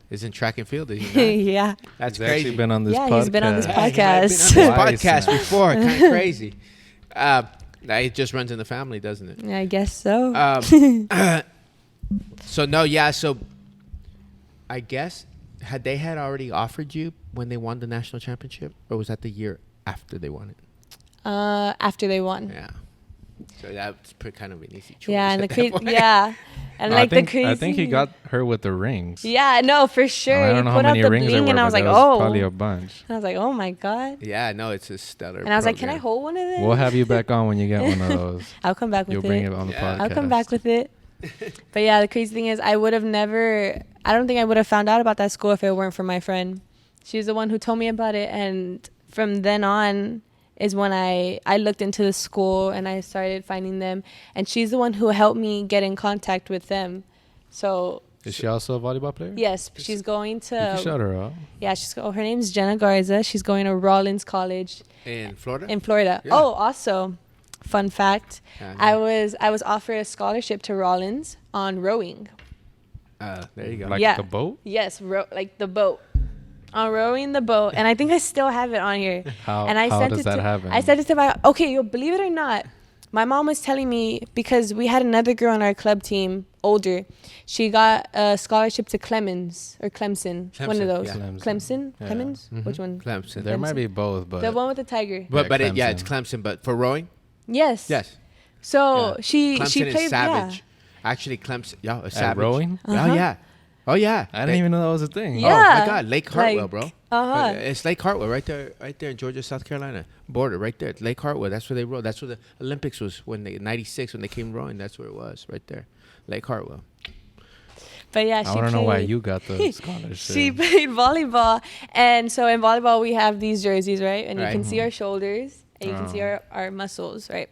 is in track and field, is he not? Yeah. That's he's crazy. actually been on this podcast. Yeah, he's been on this podcast. He's been on this podcast before. Kind of crazy. It just runs in the family, doesn't it? I guess so. So, no, yeah. So, I guess, had already offered you when they won the national championship? Or was that the year after they won it? After they won. Yeah. So, that's kind of an easy choice. Yeah, and the crazy. Yeah. And no, like the crazy. I think he got her with the rings. Yeah, no, for sure. I don't know he put how many out the rings bling, there were, and I was like, was oh. probably a bunch. And I was like, oh my God. Yeah, no, it's a stellar And I was like, can I hold one of them? We'll have you back on when you get one of those. I'll come back with You'll bring it on the podcast. I'll come back with it. But yeah, the crazy thing is, I don't think I would have found out about that school if it weren't for my friend. She's the one who told me about it. And from then on is when I looked into the school and I started finding them. And she's the one who helped me get in contact with them. So is she also a volleyball player? Yes, she's going to. You can shout her out. Yeah, her name's Jenna Garza. She's going to Rollins College in Florida. Yeah. Oh, also, fun fact: I was offered a scholarship to Rollins on rowing. There you go. Like the boat? Yes, like the boat. On rowing the boat, and I think I still have it on here. How does that happen? I sent it to my. Okay, you'll believe it or not. My mom was telling me, because we had another girl on our club team, older. She got a scholarship to Clemson. One of those. Yeah. Clemson? Yeah. Clemens? Mm-hmm. Which one? There might be both, but the one with the tiger. But it's Clemson. But for rowing? Yes. So she Clemson played is savage. Yeah. Actually, Clemson, a savage. Rowing? Oh yeah. I didn't even know that was a thing. Yeah. Oh my God, Lake Hartwell, bro. It's Lake Hartwell right there in Georgia, South Carolina border, right there. Lake Hartwell. That's where they rowed. That's where the Olympics was '96 when they came rowing. That's where it was, right there, Lake Hartwell. But yeah, I want to know why you got the scholarship. She played volleyball, and so in volleyball we have these jerseys, right? And you can see our shoulders, and you can see our muscles, right?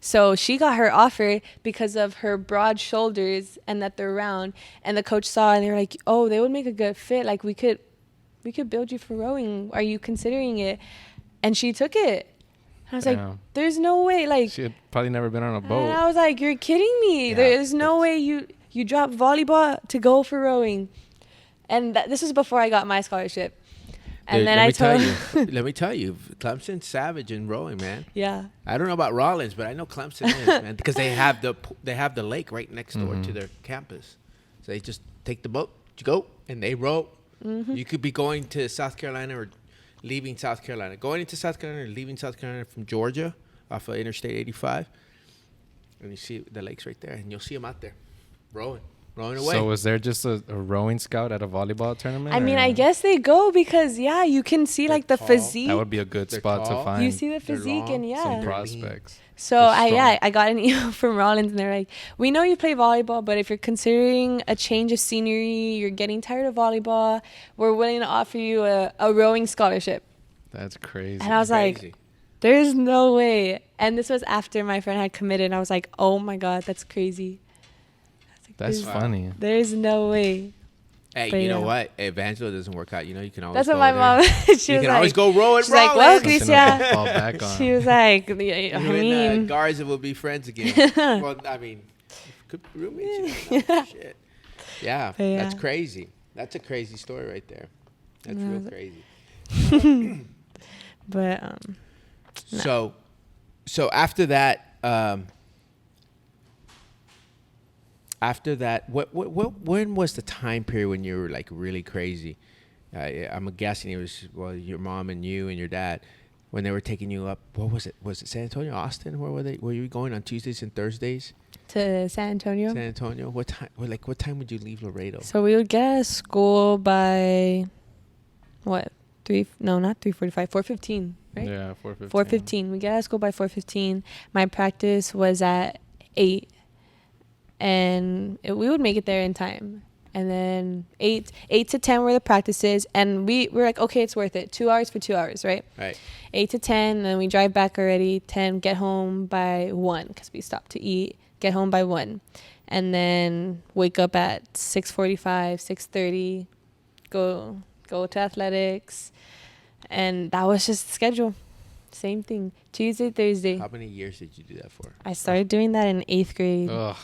So she got her offer because of her broad shoulders and that they're round. And the coach saw and they were like, oh, they would make a good fit. Like we could build you for rowing. Are you considering it? And she took it. I was like, there's no way. Like, she had probably never been on a boat. And I was like, you're kidding me. Yeah, there's no way you drop volleyball to go for rowing. And this was before I got my scholarship. And Dude, then I told let me tell you, Clemson's savage in rowing, man. Yeah. I don't know about Rollins, but I know Clemson is, man, because they have the lake right next door to their campus. So they just take the boat, you go, and they row. Mm-hmm. You could be going to South Carolina or leaving South Carolina, going into South Carolina or leaving South Carolina from Georgia off of Interstate 85, and you see the lakes right there, and you'll see them out there rowing away. So was there just a rowing scout at a volleyball tournament? I mean, I guess they go because, you can see, like, the physique. That would be a good spot to find. You see the physique and, some prospects. So, I got an email from Rollins, and they're like, we know you play volleyball, but if you're considering a change of scenery, you're getting tired of volleyball, we're willing to offer you a rowing scholarship. That's crazy. And I was like, there's no way. And this was after my friend had committed, and I was like, oh, my God, that's crazy. That's funny. There's no way. Hey, but you know what? If Angelo doesn't work out, you can always That's go what my mom, you can always go row it. She's like, well, Krizia. Fall back on. She was like, I mean. Garza will be friends again. Well, I mean, could be roommates. Shit. Yeah, that's crazy. That's a crazy story right there. That's real crazy. But, no. So after that, when was the time period when you were like really crazy? I'm guessing it was your mom and you and your dad when they were taking you up. What was it? Was it San Antonio, Austin? Where were they? Were you going on Tuesdays and Thursdays? To San Antonio. San Antonio. What time? What time would you leave Laredo? So we would get out of school by what? Not 3:45. 4:15. Right? Yeah, 4:15. 4:15. We get out of school by 4:15. My practice was at 8. And we would make it there in time. And then 8 to 10 were the practices. And we were like, okay, it's worth it. 2 hours for 2 hours, right? Right. 8 to 10, and then we drive back already. 10, get home by 1 because we stopped to eat. Get home by 1. And then wake up at 6:45, 6:30. Go to athletics. And that was just the schedule. Same thing. Tuesday, Thursday. How many years did you do that for? I started doing that in 8th grade. Ugh.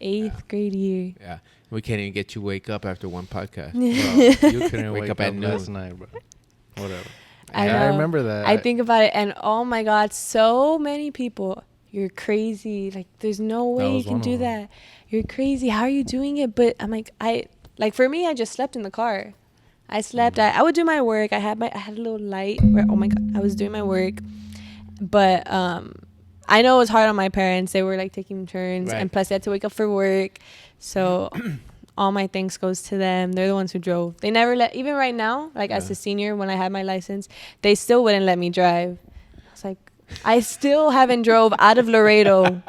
8th grade year. Yeah. We can't even get you wake up after one podcast. Well, you couldn't wake up at last night, but whatever. I remember that. I think about it, and oh my God, so many people. You're crazy. Like, there's no way you can do that. You're crazy. How are you doing it? But I'm like, for me, I just slept in the car. I slept. I would do my work. I had a little light where, oh my God, I was doing my work. But I know it was hard on my parents. They were like taking turns, and plus they had to wake up for work. So all my thanks goes to them. They're the ones who drove. They never even right now, like as a senior, when I had my license, they still wouldn't let me drive. I was like, I still haven't drove out of Laredo.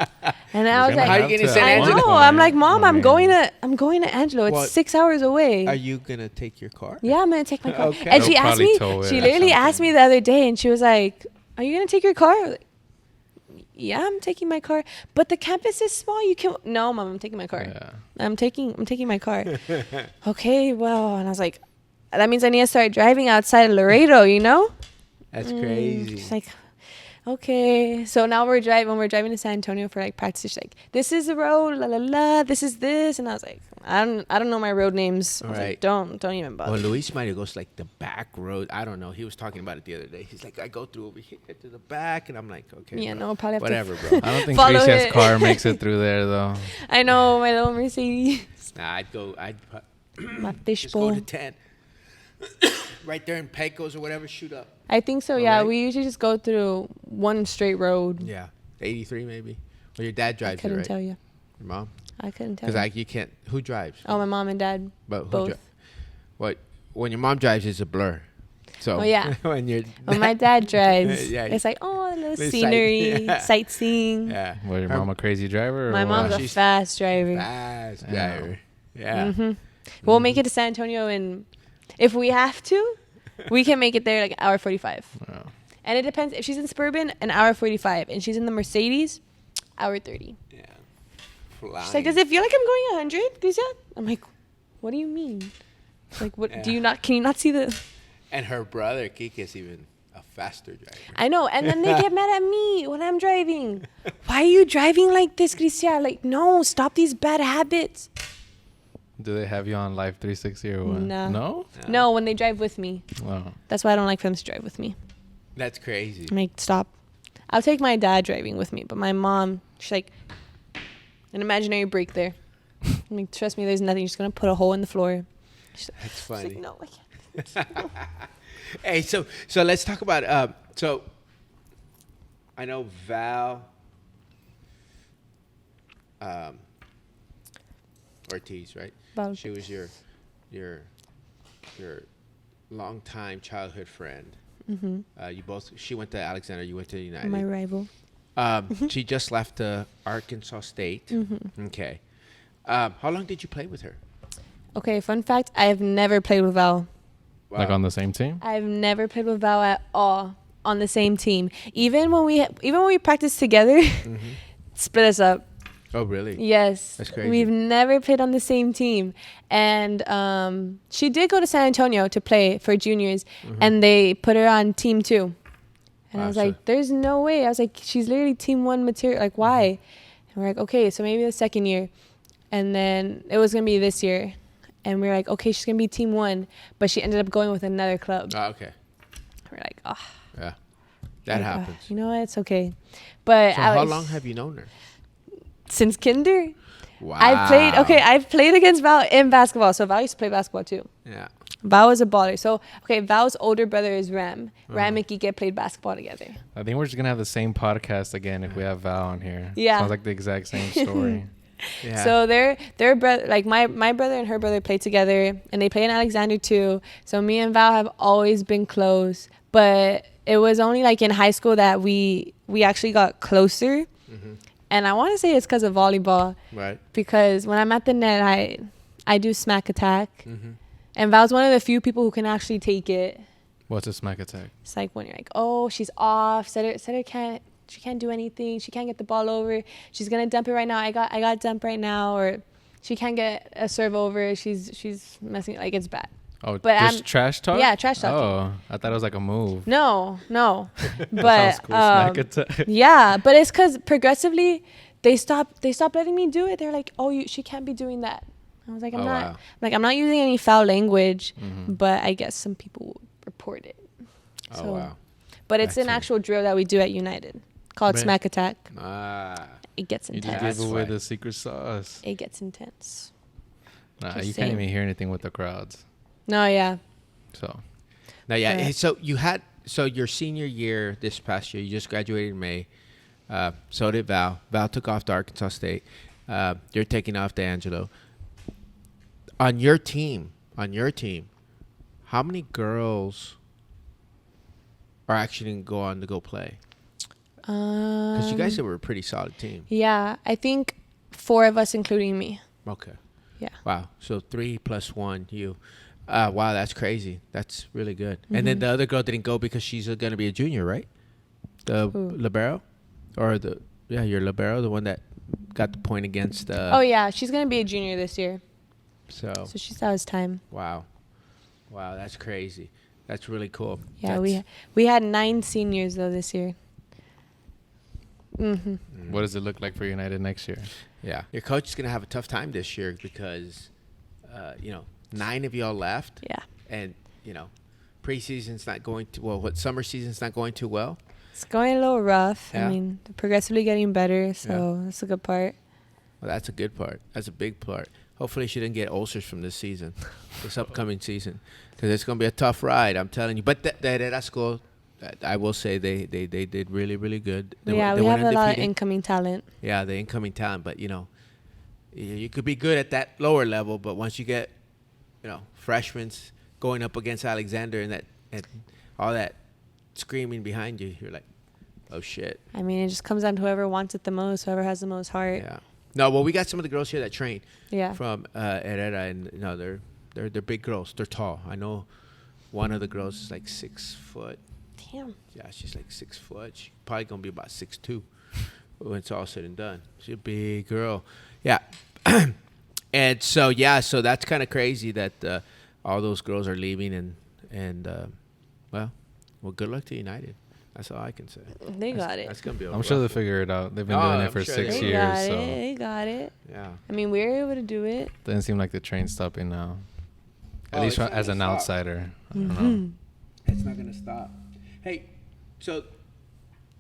And I was like, how are you getting to San Angelo? I know. I'm like, Mom, I'm going to Angelo. It's 6 hours away. Are you gonna take your car? Yeah, I'm gonna take my car. Okay. And she asked me. She literally asked me the other day, and she was like, "Are you gonna take your car?" I was like, yeah, I'm taking my car, but the campus is small. You can no, Mom, I'm taking my car. Yeah. I'm taking my car. Okay, well, and I was like, that means I need to start driving outside of Laredo, That's crazy. She's like, okay. So now we're driving to San Antonio for like practice. She's like, this is the road, la la la. This is this, and I was like, I don't know my road names. I was like, don't even bother. Well, Luis might have goes like the back road. I don't know. He was talking about it the other day. He's like, I go through over here to the back, and I'm like, okay. Yeah, bro. no, probably have whatever, to bro. I don't think Krizia's car makes it through there though. I know, my little Mercedes. Nah, I'd My fishbowl. go to 10. Right there in Pecos or whatever, shoot up. I think so, yeah. Right. We usually just go through one straight road. Yeah. 83 maybe. Well, your dad drives it, right? I couldn't tell you. Your mom? I couldn't tell you. Because you can't. Who drives? Oh, my mom and dad. But both. When your mom drives, it's a blur. So yeah. when my dad drives, yeah, it's like, oh, a little scenery, sightseeing. Yeah. Was your mom a crazy driver? Or my mom's a fast driver. Fast driver. Yeah. Mm-hmm. We'll make it to San Antonio, and if we have to, we can make it there like hour 45. Wow. And it depends. If she's in Suburban, an hour 45. And she's in the Mercedes, hour 30. Yeah. Flying. She's like, does it feel like I'm going 100, Krizia? I'm like, what do you mean? Like, what do you not? Can you not see the? And her brother Kike is even a faster driver. I know, and then they get mad at me when I'm driving. Why are you driving like this, Krizia? Like, no, stop these bad habits. Do they have you on Live 360 or what? No. No, when they drive with me. Oh. That's why I don't like for them to drive with me. That's crazy. I'm like, stop. I'll take my dad driving with me, but my mom, she's like, an imaginary brake there. I'm like, trust me, there's nothing. You're just going to put a hole in the floor. That's funny. She's like, no, I can't. Hey, so let's talk about so I know Val Ortiz, right? Val. She was your longtime childhood friend. Mm-hmm. She went to Alexander, you went to United. My rival. She just left Arkansas State. Mm-hmm. Okay. How long did you play with her? Okay, fun fact, I have never played with Val. Wow. Like on the same team? I've never played with Val at all on the same team. Even when we practiced together, split us up. Oh, really? Yes. That's crazy. We've never played on the same team. And she did go to San Antonio to play for juniors, and they put her on team 2. And I was like, there's no way. I was like, she's literally team 1 material. Like, why? And we're like, okay, so maybe the second year. And then it was going to be this year. And we were like, okay, she's going to be team 1. But she ended up going with another club. Oh, okay. We're like, oh. Yeah. That happens. You know what? It's okay. But So how long have you known her? Since kinder. Wow. I've played against Val in basketball. So Val used to play basketball too. Yeah. Val was a baller. So, okay, Val's older brother is Ram. Ram and Kike played basketball together. I think we're just going to have the same podcast again if we have Val on here. Yeah. Sounds like the exact same story. Yeah. So their brother, like my brother and her brother played together, and they play in Alexander too. So me and Val have always been close, but it was only like in high school that we actually got closer. And I want to say it's because of volleyball. Right. Because when I'm at the net, I do smack attack. And Val's one of the few people who can actually take it. What's a smack attack? It's like when you're like, oh, she's off. Setter she can't do anything. She can't get the ball over. She's gonna dump it right now. I got dump right now. Or she can't get a serve over. She's messing. Like, it's bad. Oh, but just trash talk? Yeah, trash talking. Oh, I thought it was like a move. No. That sounds But cool. Smack attack. yeah, but it's because progressively they stopped letting me do it. They're like, oh, she can't be doing that. I was like, I'm not. Wow. Like, I'm not using any foul language, but I guess some people would report it. Oh, wow. But it's an actual drill that we do at United called smack attack. It gets You intense. just gave away the secret sauce. It gets intense. Nah, you can't even hear anything with the crowds. No, yeah. So. Now, yeah. Hey, so your senior year, this past year, you just graduated in May. So did Val. Val took off to Arkansas State. You're taking off to Angelo. On your team, how many girls are actually going to go on to go play? Because you guys were a pretty solid team. Yeah, I think 4 of us, including me. Okay. Yeah. Wow. So 3 + 1, you. Wow, that's crazy. That's really good. And then the other girl didn't go because she's going to be a junior, right? The libero? Or your libero, the one that got the point against. Oh, yeah. She's going to be a junior this year. So she still has time. Wow, that's crazy. That's really cool. Yeah, we had 9 seniors though this year. What does it look like for United next year? Yeah, your coach is gonna have a tough time this year because, 9 of y'all left. Yeah. And preseason's not going too well. Summer season's not going too well. It's going a little rough. Yeah. I mean, they're progressively getting better, so that's a good part. Well, that's a good part. That's a big part. Hopefully she didn't get ulcers from this season, this upcoming season, because it's going to be a tough ride, I'm telling you. But that school, I will say they did really, really good. We have a lot of incoming talent. Yeah, the incoming talent. But, you could be good at that lower level, but once you get, freshmen going up against Alexander and all that screaming behind you, you're like, oh, shit. I mean, it just comes down to whoever wants it the most, whoever has the most heart. Yeah. No, well, we got some of the girls here that train. Yeah. From Herrera, and they're big girls. They're tall. I know one of the girls is like 6 foot. Damn. Yeah, she's like 6 foot. She's probably gonna be about 6'2" when it's all said and done. She's a big girl. Yeah. And so so that's kind of crazy that all those girls are leaving and well, good luck to United. That's all I can say. They got it. That's gonna be. I'm sure they'll figure it out. They've been doing it for 6 They years. got So it. They got it. Yeah. I mean, we were able to do it. doesn't seem like the train's stopping now. At Oh, least it's not as gonna an stop. outsider. I don't Mm-hmm. know. It's not gonna stop. Hey, so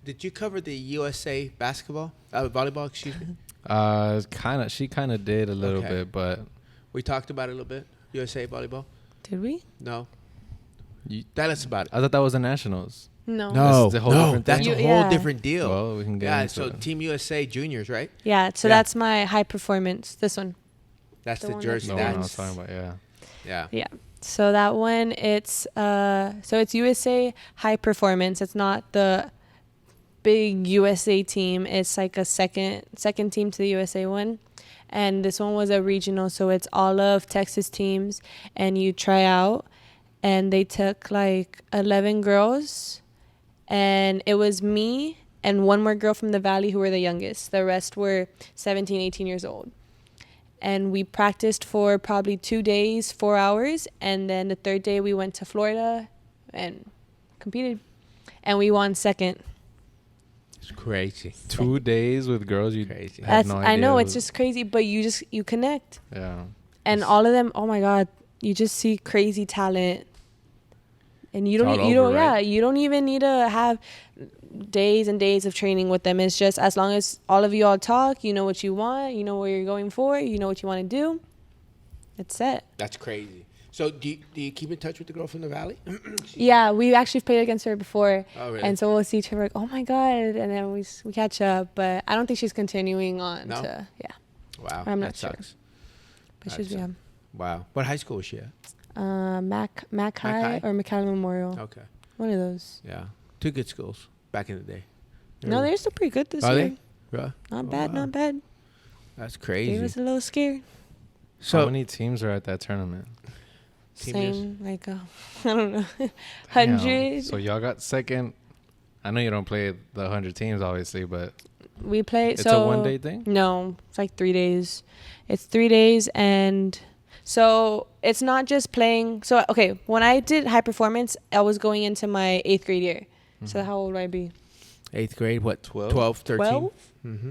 did you cover the USA basketball, volleyball? Excuse me. She kind of did a little Okay. bit, but We talked about it a little bit. USA volleyball. Did we? No. you, Tell us about it. I thought that was the Nationals. No. That's a whole different that's thing? a whole Yeah. different deal. Well, we can get Yeah, into so it. Team USA juniors, right? Yeah. So Yeah. that's my high performance. This one. That's The the one jersey. The that's- one I That's was talking about, yeah. yeah. Yeah. So that one, it's it's USA high performance. It's not the big USA team. It's like a second team to the USA one. And this one was a regional, so it's all of Texas teams, and you try out. And they took like 11 girls, and it was me and one more girl from the Valley who were the youngest. The rest were 17, 18 years old. And we practiced for probably 2 days, 4 hours. And then the third day we went to Florida and competed. And we won second. It's crazy. 2 days with girls, you Crazy. had That's, no I idea know, it it's was- just crazy. But you connect. Yeah. And all of them, oh my God, you just see crazy talent. And you It's don't, all you over, don't, right? yeah, you don't even need to have days and days of training with them. It's just as long as all of you all talk, you know what you want, you know where you're going for, you know what you want to do. It's set. That's crazy. So do you keep in touch with the girl from the Valley? Yeah, we actually played against her before. Oh, really? And so we'll see each other like, oh my God. And then we catch up. But I don't think she's continuing on No? to, yeah. Wow. I'm that not sure. sucks. But That she's, yeah. sucks. Wow. What high school was she at? Mac High High? or McAllen Memorial. Okay. One of those. Yeah. Two good schools back in the day. No, they're still pretty good this Are year. they? Yeah. Not Oh, bad, wow. not bad. That's Gave crazy. us a little scare. So How many teams are at that tournament? Team is- Same, like, I don't know, Damn. 100. So y'all got second. I know you don't play the 100 teams, obviously, but We play, it's so. a one-day thing? No, it's like 3 days. It's 3 days, and so it's not just playing. So, okay, when I did high performance, I was going into my 8th grade year. So how old would I be? 8th grade, what? 12? 12, 13? 12? Mm-hmm.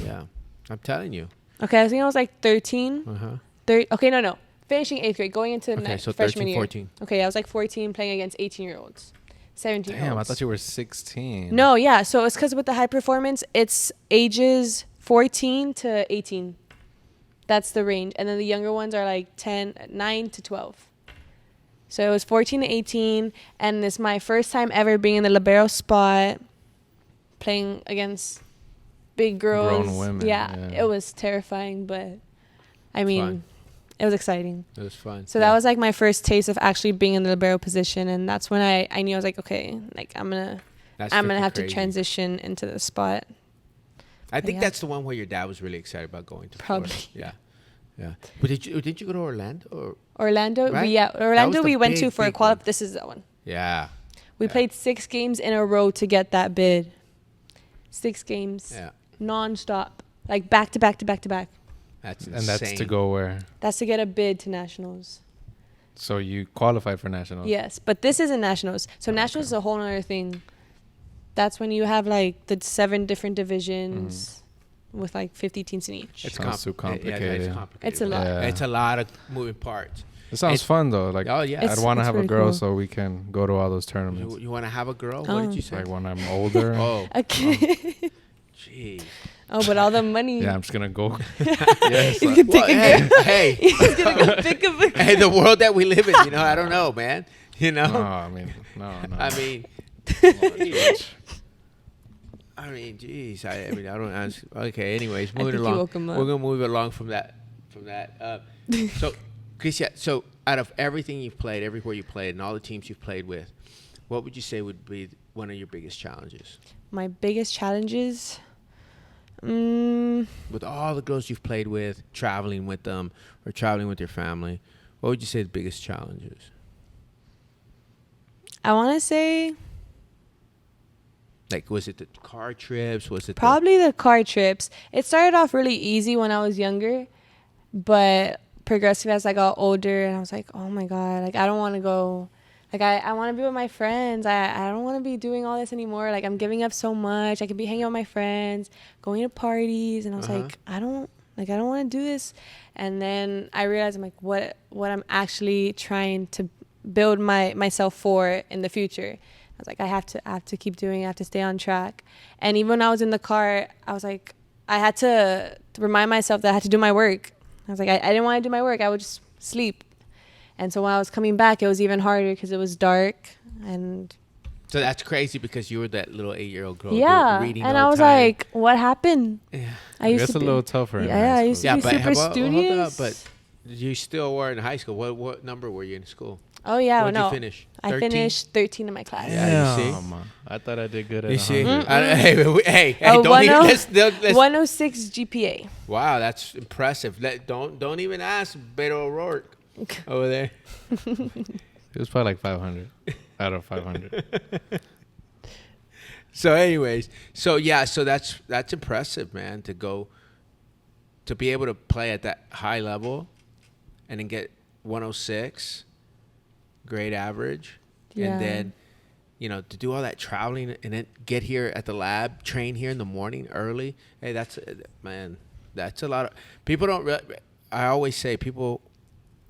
Yeah. I'm telling you. Okay, I think I was like 13. Uh-huh. Okay, no. Finishing 8th grade, going into Okay, so freshman 13, year. 14. Okay, I was like 14 playing against 18-year-olds. 17-year-olds. Damn, I thought you were 16. No, yeah. So it's because with the high performance, it's ages 14 to 18. That's the range. And then the younger ones are like 9 to 12. So it was 14 to 18. And it's my first time ever being in the libero spot, playing against big girls. Grown women, Yeah, yeah. it was terrifying, but I mean, Fun. it was exciting. It was fun. So that was like my first taste of actually being in the libero position. And that's when I knew I was like, okay, like I'm gonna freaking have crazy. to transition into the spot. I think yeah. that's the one where your dad was really excited about going to Probably. Florida. Yeah. Yeah. But did you go to Orlando? Or Orlando, Right? Orlando the we went to big, for a big qual. one. This is that one. Yeah. We Yeah. played 6 games in a row to get that bid. 6 games, Yeah. non-stop, like back to back to back to back. That's And that's to insane. go where? That's to get a bid to nationals. So you qualified for nationals? Yes, but this isn't nationals. So nationals is a whole other thing. That's when you have like the 7 different divisions with like 50 teams in each. It's Sounds too Yeah, complicated. it's complicated. It's a lot. Yeah. It's a lot of moving parts. It sounds It- fun, though. Like, Oh, yeah. It's- I'd want to have a pretty girl cool. so we can go to all those tournaments. You want to have a girl? What Oh. did you say? Like when I'm older. Oh, Okay. jeez. Oh, but all the money. Yeah, I'm just going to go. yes. You could take Well, a girl. hey, He's gonna go pick up a hey, the world that we live in, I don't know, man. No, I mean, no. I mean, George. geez. I don't ask. Okay, anyways, I moving think you along. woke him up. We're gonna move along from that. So, Krizia, so out of everything you've played, everywhere you played, and all the teams you've played with, what would you say would be one of your biggest challenges? My biggest challenges. With all the girls you've played with, traveling with them, or traveling with your family, what would you say the biggest challenge is? I want to say Like, was it the car trips? Was it probably the car trips. It started off really easy when I was younger, but progressively as I got older, and I was like, oh my God, like I don't want to go. Like I want to be with my friends. I don't want to be doing all this anymore. Like I'm giving up so much. I could be hanging out with my friends, going to parties, and I was like, I don't want to do this. And then I realized I'm like, what I'm actually trying to build myself for in the future. I was like, I have to keep doing it. I have to stay on track. And even when I was in the car, I was like, I had to remind myself that I had to do my work. I was like, I didn't want to do my work. I would just sleep. And so when I was coming back, it was even harder because it was dark. And so that's crazy because you were that little 8-year-old girl. Yeah. Reading And all I was the time. like, what happened? Yeah. I used That's to a little tougher. Yeah, I used to be super studious. Hold up, but you still were in high school. What number were you in school? Oh, yeah. What did no. you finish? 13? I finished 13 in my class. Yeah, you see? I thought I did good at You see? 100. Hey, Oh, don't even, 106 GPA. Wow, that's impressive. Don't even ask Beto O'Rourke over there. It was probably like 500 out of 500. So anyways, so that's impressive, man, to be able to play at that high level and then get 106 grade average. Yeah. And then, to do all that traveling and then get here at the lab, train here in the morning early. Hey, that's a lot of people I always say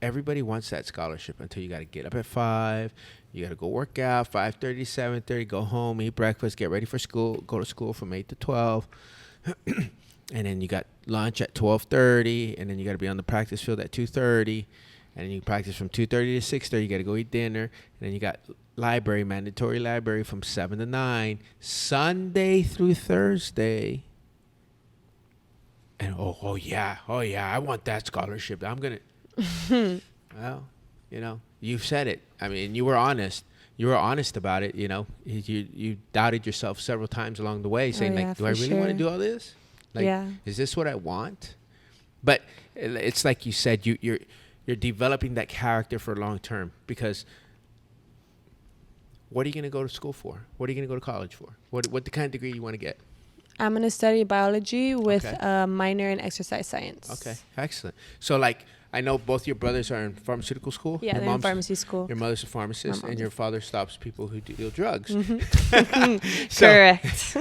everybody wants that scholarship until you got to get up at 5. You got to go work out, 5:30 to 7:30, go home, eat breakfast, get ready for school, go to school from 8 to 12. And then you got lunch at 12:30, and then you got to be on the practice field at 2:30. And then you practice from 2:30 to 6:30. You got to go eat dinner. And then you got mandatory library from 7 to 9, Sunday through Thursday. And oh yeah, I want that scholarship. I'm going to... Well, you've said it. I mean, you were honest. You were honest about it, You doubted yourself several times along the way, saying, do I really want to do all this? Is this what I want? But it's like you said, you're developing that character for long term, because what are you going to go to school for? What are you going to go to college for? What the kind of degree you want to get? I'm going to study biology with a minor in exercise science. Okay, excellent. So, I know both your brothers are in pharmaceutical school. Yeah, they're in pharmacy school. Your mother's a pharmacist, and your father stops people who deal drugs. Mm-hmm. Correct.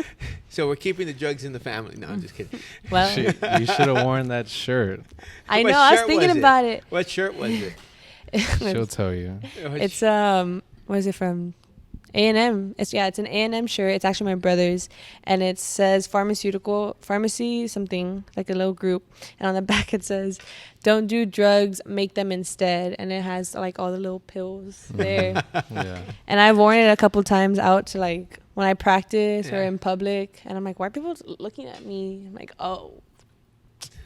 So we're keeping the drugs in the family. No, I'm just kidding. Well, you should have worn that shirt. I know. I was thinking about it. What shirt was it? She'll tell you. It's what is it from? A&M. It's an A&M shirt. It's actually my brother's, and it says pharmacy something, like a little group, and on the back it says, "Don't do drugs, make them instead," and it has like all the little pills there. Yeah. And I've worn it a couple times out to when I practice or in public, and I'm like, why are people looking at me? I'm like, oh,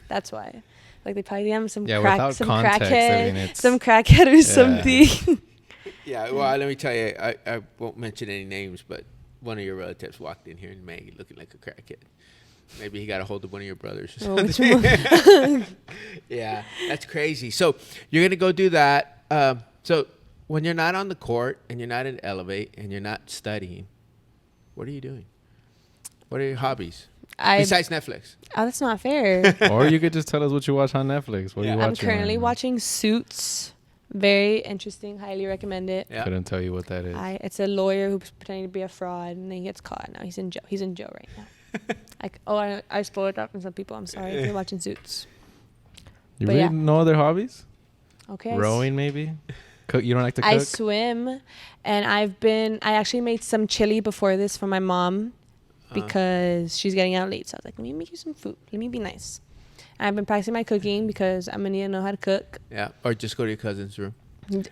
that's why. Like they probably think I'm some without context, crackhead, some crackhead or something. Yeah, well, let me tell you, I won't mention any names, but one of your relatives walked in here in May looking like a crackhead. Maybe he got a hold of one of your brothers or something. Yeah, that's crazy. So you're going to go do that. So when you're not on the court and you're not in ELEV8 and you're not studying, what are you doing? What are your hobbies? Besides Netflix. Oh, that's not fair. Or you could just tell us what you watch on Netflix. What are you watching? I'm currently watching Suits. Very interesting. Highly recommend it. Yeah. Couldn't tell you what that is. It's a lawyer who's pretending to be a fraud, and then he gets caught. Now he's in jail. He's in jail right now. I spoiled that for some people. I'm sorry if you're watching Suits. You really no other hobbies? Okay. Rowing maybe? Cook? You don't like to cook? I swim, and I actually made some chili before this for my mom because she's getting out late. So I was like, let me make you some food. Let me be nice. I've been practicing my cooking because I'm going to need to know how to cook. Yeah, or just go to your cousin's room.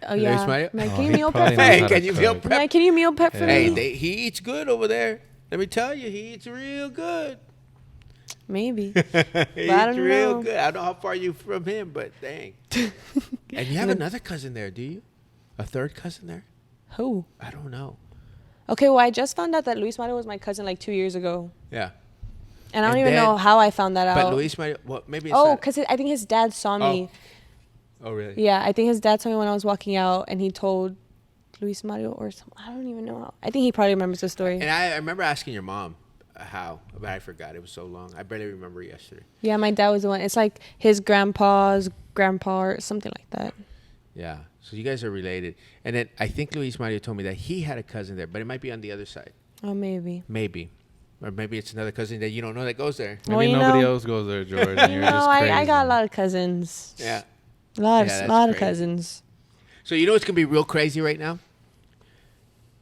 Oh, yeah. Can you meal prep for me? me? Can you meal prep? Yeah, can you meal prep for me? Hey, he eats good over there. Let me tell you, he eats real good. Maybe. He eats real good. I don't know how far you from him, but dang. And you have another cousin there, do you? A third cousin there? Who? I don't know. Okay, well, I just found out that Luis Mario was my cousin 2 years ago. Yeah. And I don't even know how I found that out. But Luis Mario, maybe it's because I think his dad saw me. Oh, really? Yeah, I think his dad saw me when I was walking out, and he told Luis Mario or something. I don't even know how. I think he probably remembers the story. And I remember asking your mom how, but I forgot. It was so long. I barely remember yesterday. Yeah, my dad was the one. It's like his grandpa's grandpa or something like that. Yeah. So you guys are related. And then I think Luis Mario told me that he had a cousin there, but it might be on the other side. Oh, maybe. Maybe. Or maybe it's another cousin that you don't know that goes there. Maybe nobody else goes there, George. And you're just crazy. I got a lot of cousins. Yeah. A lot of crazy. cousins. So you know what's going to be real crazy right now?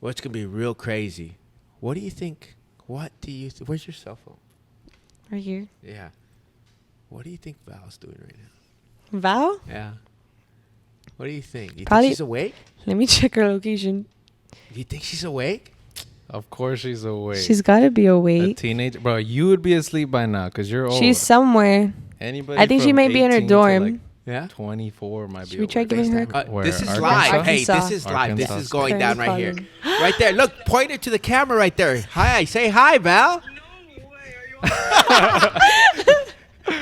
What's going to be real crazy? What do you think? Where's your cell phone? Right here. Yeah. What do you think Val's doing right now? Val? Yeah. What do you think? You Probably- think she's awake? Let me check her location. Do you think she's awake? Of course she's awake. She's got to be a awake. teenager. Bro, you would be asleep by now because you're old. She's somewhere. Anybody I think she from might be in her 18 to, dorm. like, Yeah. 24 might Should be we try awake. giving her? Where, This is Arkansas? live. Hey, Arkansas. this is live. This Arkansas. is going down right here. Calling. Right there. Look, point it to the camera right there. Hi. Say hi, Val.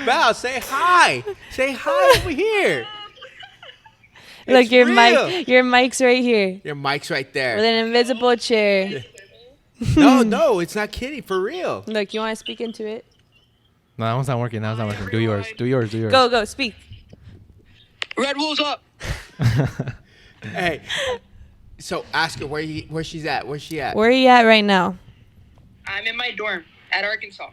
Val, say hi. Say hi over here. Look, It's your real. your mic's right here Your mic's right with there. an invisible chair. No, it's not kidding. For real. Look, you want to speak into it? No, that one's not working. That one's not working. Do yours. Do yours. Do yours. Go, speak. Red Wolves up. Hey. So ask her where she's at. Where's she at? Where are you at right now? I'm in my dorm at Arkansas.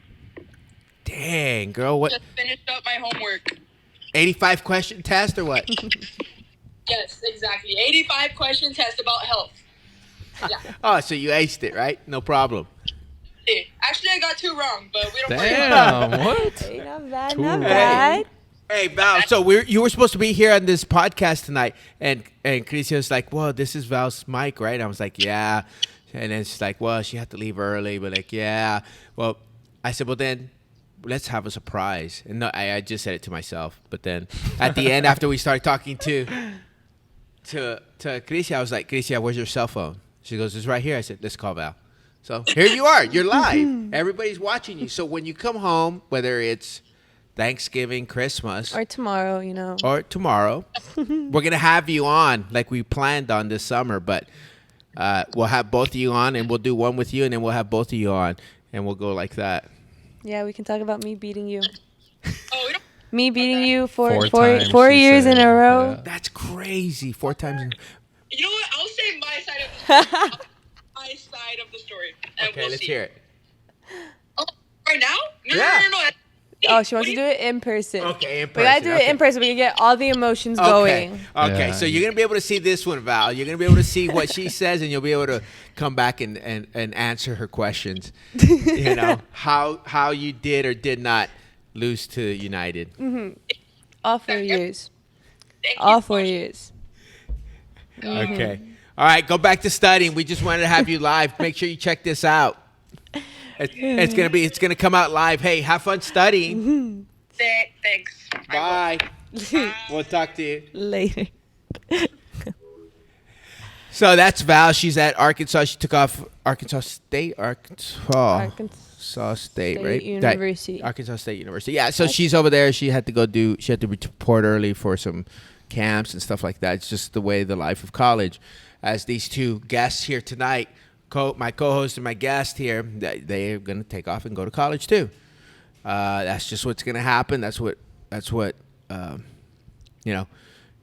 Dang, girl. What? Just finished up my homework. 85 question test or what? Yes, exactly. 85 question test about health. Yeah. Oh, so you aced it, right? No problem. Hey, actually, I got 2 wrong, but we don't worry about Damn. What? Hey, not bad, Too not right. bad. Hey, Val. So you were supposed to be here on this podcast tonight, and Krizia was like, "Well, this is Val's mic, right?" I was like, "Yeah," and then she's like, "Well, she had to leave early," but like, "Yeah." Well, I said, "Well, then let's have a surprise." And no, I just said it to myself, but then at the end, after we started talking to Krizia, I was like, "Krizia, where's your cell phone?" She goes, "It's right here." I said, "Let's call Val." So here you are. You're live. Everybody's watching you. So when you come home, whether it's Thanksgiving, Christmas, Or tomorrow, you know. or tomorrow, we're gonna have you on like we planned on this summer. But we'll have both of you on, and we'll do one with you, and then we'll have both of you on, and we'll go like that. Yeah, we can talk about me beating you. Oh, we don't. Me beating you for 4 four times, four she years in said. a row. Yeah. That's crazy. 4 times. You know what? I'll say my side of the story. My side of the story. And Okay, we'll let's see. hear it. Oh, right now? No, Yeah. no. Oh, she wants to do it in person. Okay, in We gotta person, do it okay. in person. We can get all the emotions Okay. going. Okay. Yeah. So you're gonna be able to see this one, Val. You're gonna be able to see what she says, and you'll be able to come back and answer her questions. You know how you did or did not lose to United. All 4 years. Thank All you. 4 years. Okay. All right. Go back to studying. We just wanted to have you live. Make sure you check this out. It's gonna come out live. Hey, have fun studying. Thanks. I Bye. We'll talk to you. Later. So that's Val. She's at Arkansas. She took off Arkansas State, Arkansas State, right? University. Arkansas State University. Yeah. So she's over there. She had to report early for some camps and stuff like that. It's just the way the life of college. As these two guests here tonight, my co-host and my guest here, they're gonna take off and go to college too. That's just what's gonna happen. That's what you know.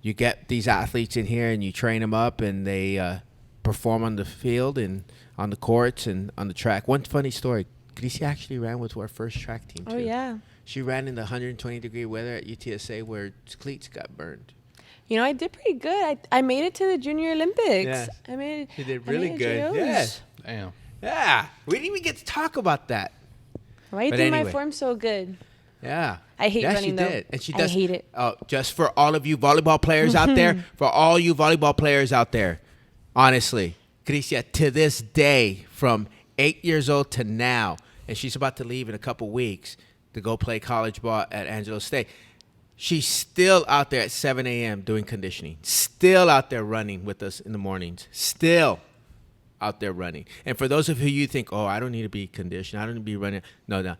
You get these athletes in here and you train them up, and they perform on the field and on the courts and on the track. One funny story: Krizia actually ran with our first track team too. Oh, yeah. She ran in the 120-degree weather at UTSA where cleats got burned. You know, I did pretty good. I made it to the Junior Olympics. Yeah. I made it. She did I really made good. JOs. Yeah. Damn. Yeah. We didn't even get to talk about that. Why do you But think anyway. my form's so good? Yeah. I hate yeah, running, she though. did. And she I does. hate it. Just for all of you volleyball players out there, honestly, Krizia, to this day, from 8 years old to now, and she's about to leave in a couple weeks to go play college ball at Angelo State. She's still out there at 7 a.m. doing conditioning. Still out there running with us in the mornings. Still out there running. And for those of you think, oh, I don't need to be conditioned. I don't need to be running. No.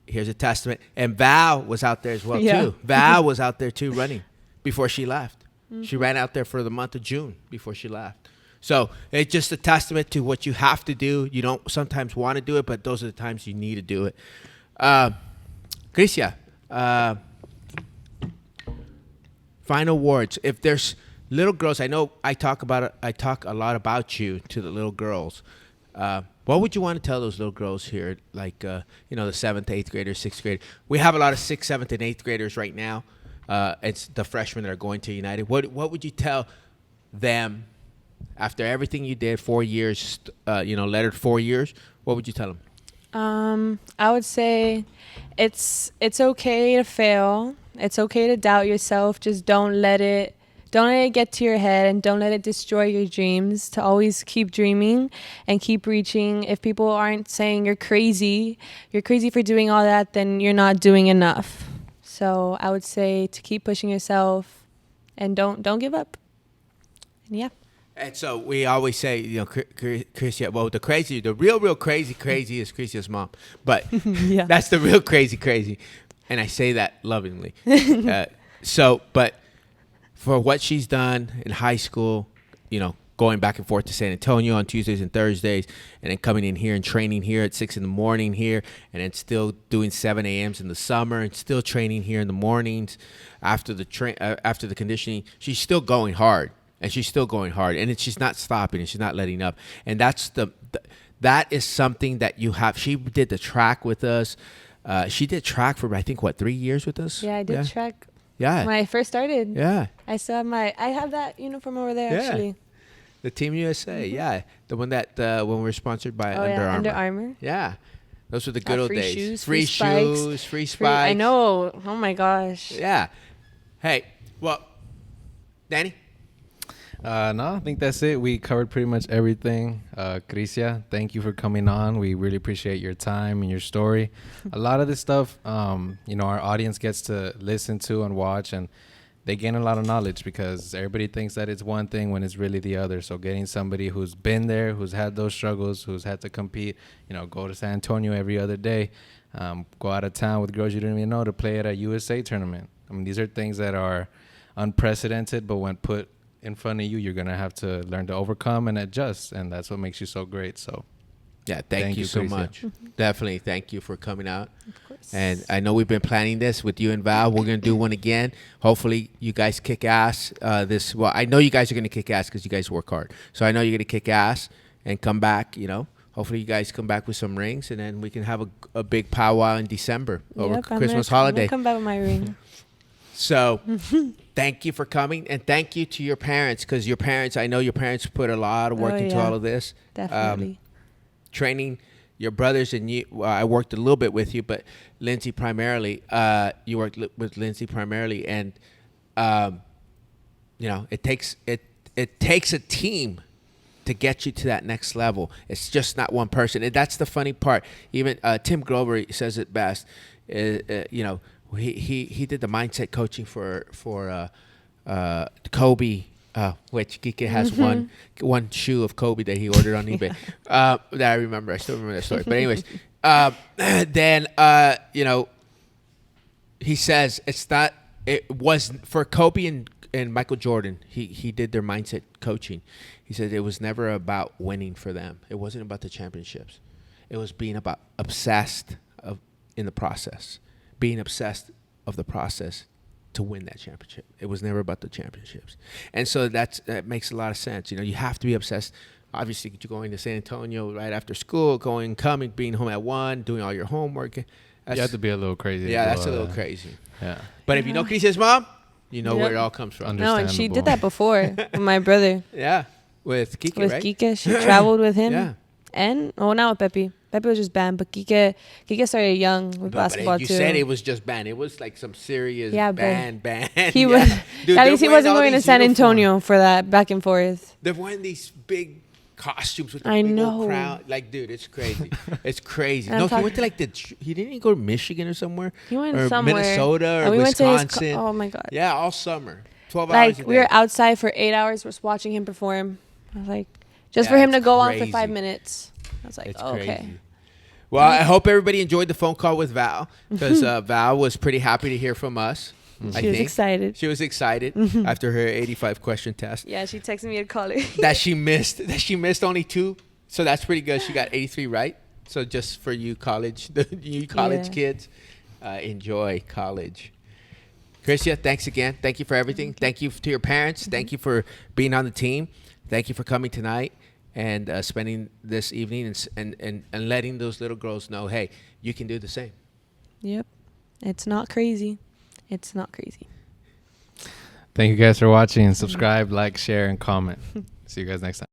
Here's a testament. And Val was out there as well, Yeah. too. Val was out there, too, running before she left. She ran out there for the month of June before she left. So it's just a testament to what you have to do. You don't sometimes want to do it, but those are the times you need to do it. Krizia, final words. If there's little girls, I know I talk a lot about you to the little girls. What would you want to tell those little girls here, like the 7th, 8th graders, 6th graders? We have a lot of 6th, 7th, and 8th graders right now. It's the freshmen that are going to United. What would you tell them after everything you did, 4 years, lettered 4 years? What would you tell them? I would say it's okay to fail. It's okay to doubt yourself. Just don't let it get to your head, and don't let it destroy your dreams. To always keep dreaming and keep reaching. If people aren't saying you're crazy for doing all that, then you're not doing enough. So I would say to keep pushing yourself and don't give up. And yeah. And so we always say, Krizia, well, the real crazy is Krizia's mom. But Yeah. That's the real crazy. And I say that lovingly. But for what she's done in high school, going back and forth to San Antonio on Tuesdays and Thursdays, and then coming in here and training here at 6 a.m. here, and then still doing 7 a.m.s in the summer, and still training here in the mornings after the conditioning. She's still going hard. And she's still going hard, and she's not stopping, and she's not letting up. And that is something that you have. She did the track with us. She did track for, I think, 3 years with us? Yeah, I did track. Yeah. When I first started. Yeah. I have that uniform over there, actually. The Team USA, yeah. The one that, when we were sponsored by Under Armour. Under Armour. Yeah. Those were the good old days. Shoes, free shoes, free spikes. I know. Oh, my gosh. Yeah. Hey, well, Danny? No, I think that's it. We covered pretty much everything. Krizia, thank you for coming on. We really appreciate your time and your story. A lot of this stuff, our audience gets to listen to and watch, and they gain a lot of knowledge because everybody thinks that it's one thing when it's really the other. So getting somebody who's been there, who's had those struggles, who's had to compete, go to San Antonio every other day, go out of town with girls you didn't even know to play at a USA tournament. I mean, these are things that are unprecedented, but when put in front of you, you're gonna have to learn to overcome and adjust, and that's what makes you so great. So yeah, thank you so much. Definitely thank you for coming out. Of course. And I know we've been planning this with you and Val. We're gonna do one again. Hopefully you guys kick ass. I know you guys are gonna kick ass because you guys work hard, so I know you're gonna kick ass and come back. Hopefully you guys come back with some rings, and then we can have a big powwow in December over Christmas holiday. I'm gonna come back with my ring. So thank you for coming, and thank you to your parents, because I know your parents put a lot of work into all of this. Definitely. Training your brothers and you. I worked a little bit with you, but Lindsay primarily. You worked with Lindsay primarily, and it takes a team to get you to that next level. It's just not one person, and that's the funny part. Even Tim Grover says it best. He did the mindset coaching for Kobe, which Kike has one shoe of Kobe that he ordered on eBay. That I remember. I still remember that story. But anyways, he says it was for Kobe and Michael Jordan. He did their mindset coaching. He said it was never about winning for them. It wasn't about the championships. It was being about obsessed in the process. Being obsessed of the process to win that championship. It was never about the championships. And so that makes a lot of sense. You have to be obsessed. Obviously, you're going to San Antonio right after school, coming, being home at 1, doing all your homework. You have to be a little crazy. Yeah, that's a little crazy. Yeah. But if you know Krizia's mom, you know where it all comes from. No, and she did that before with my brother. Yeah, with Kike, right? With Kike. She traveled with him. Yeah. And, not with Pepe. Pepe was just band, but Kike started young with basketball, too. too. You said it was just band. It was like some serious band. He was. Dude, at least he wasn't going to San Antonio for that back and forth. They're wearing these big costumes with the I big know. old crowd. Like, dude, it's crazy. It's crazy. No, he went to he didn't go to Michigan or somewhere. He went or somewhere. Minnesota or we Wisconsin. Went to oh my God. Yeah, all summer. 12 hours a day. Like, we were outside for 8 hours just watching him perform. I was like, just for him to go on for 5 minutes. I was like, okay. Crazy. Well, I hope everybody enjoyed the phone call with Val, because Val was pretty happy to hear from us. She was excited. She was excited after her 85 question test. Yeah, she texted me to call her. That she missed only 2. So that's pretty good. She got 83 right. So just for you college kids, enjoy college. Krizia, thanks again. Thank you for everything. Thank you to your parents. Thank you for being on the team. Thank you for coming tonight and spending this evening and letting those little girls know, hey, you can do the same. Yep. It's not crazy. It's not crazy. Thank you guys for watching. Subscribe, like, share, and comment. See you guys next time.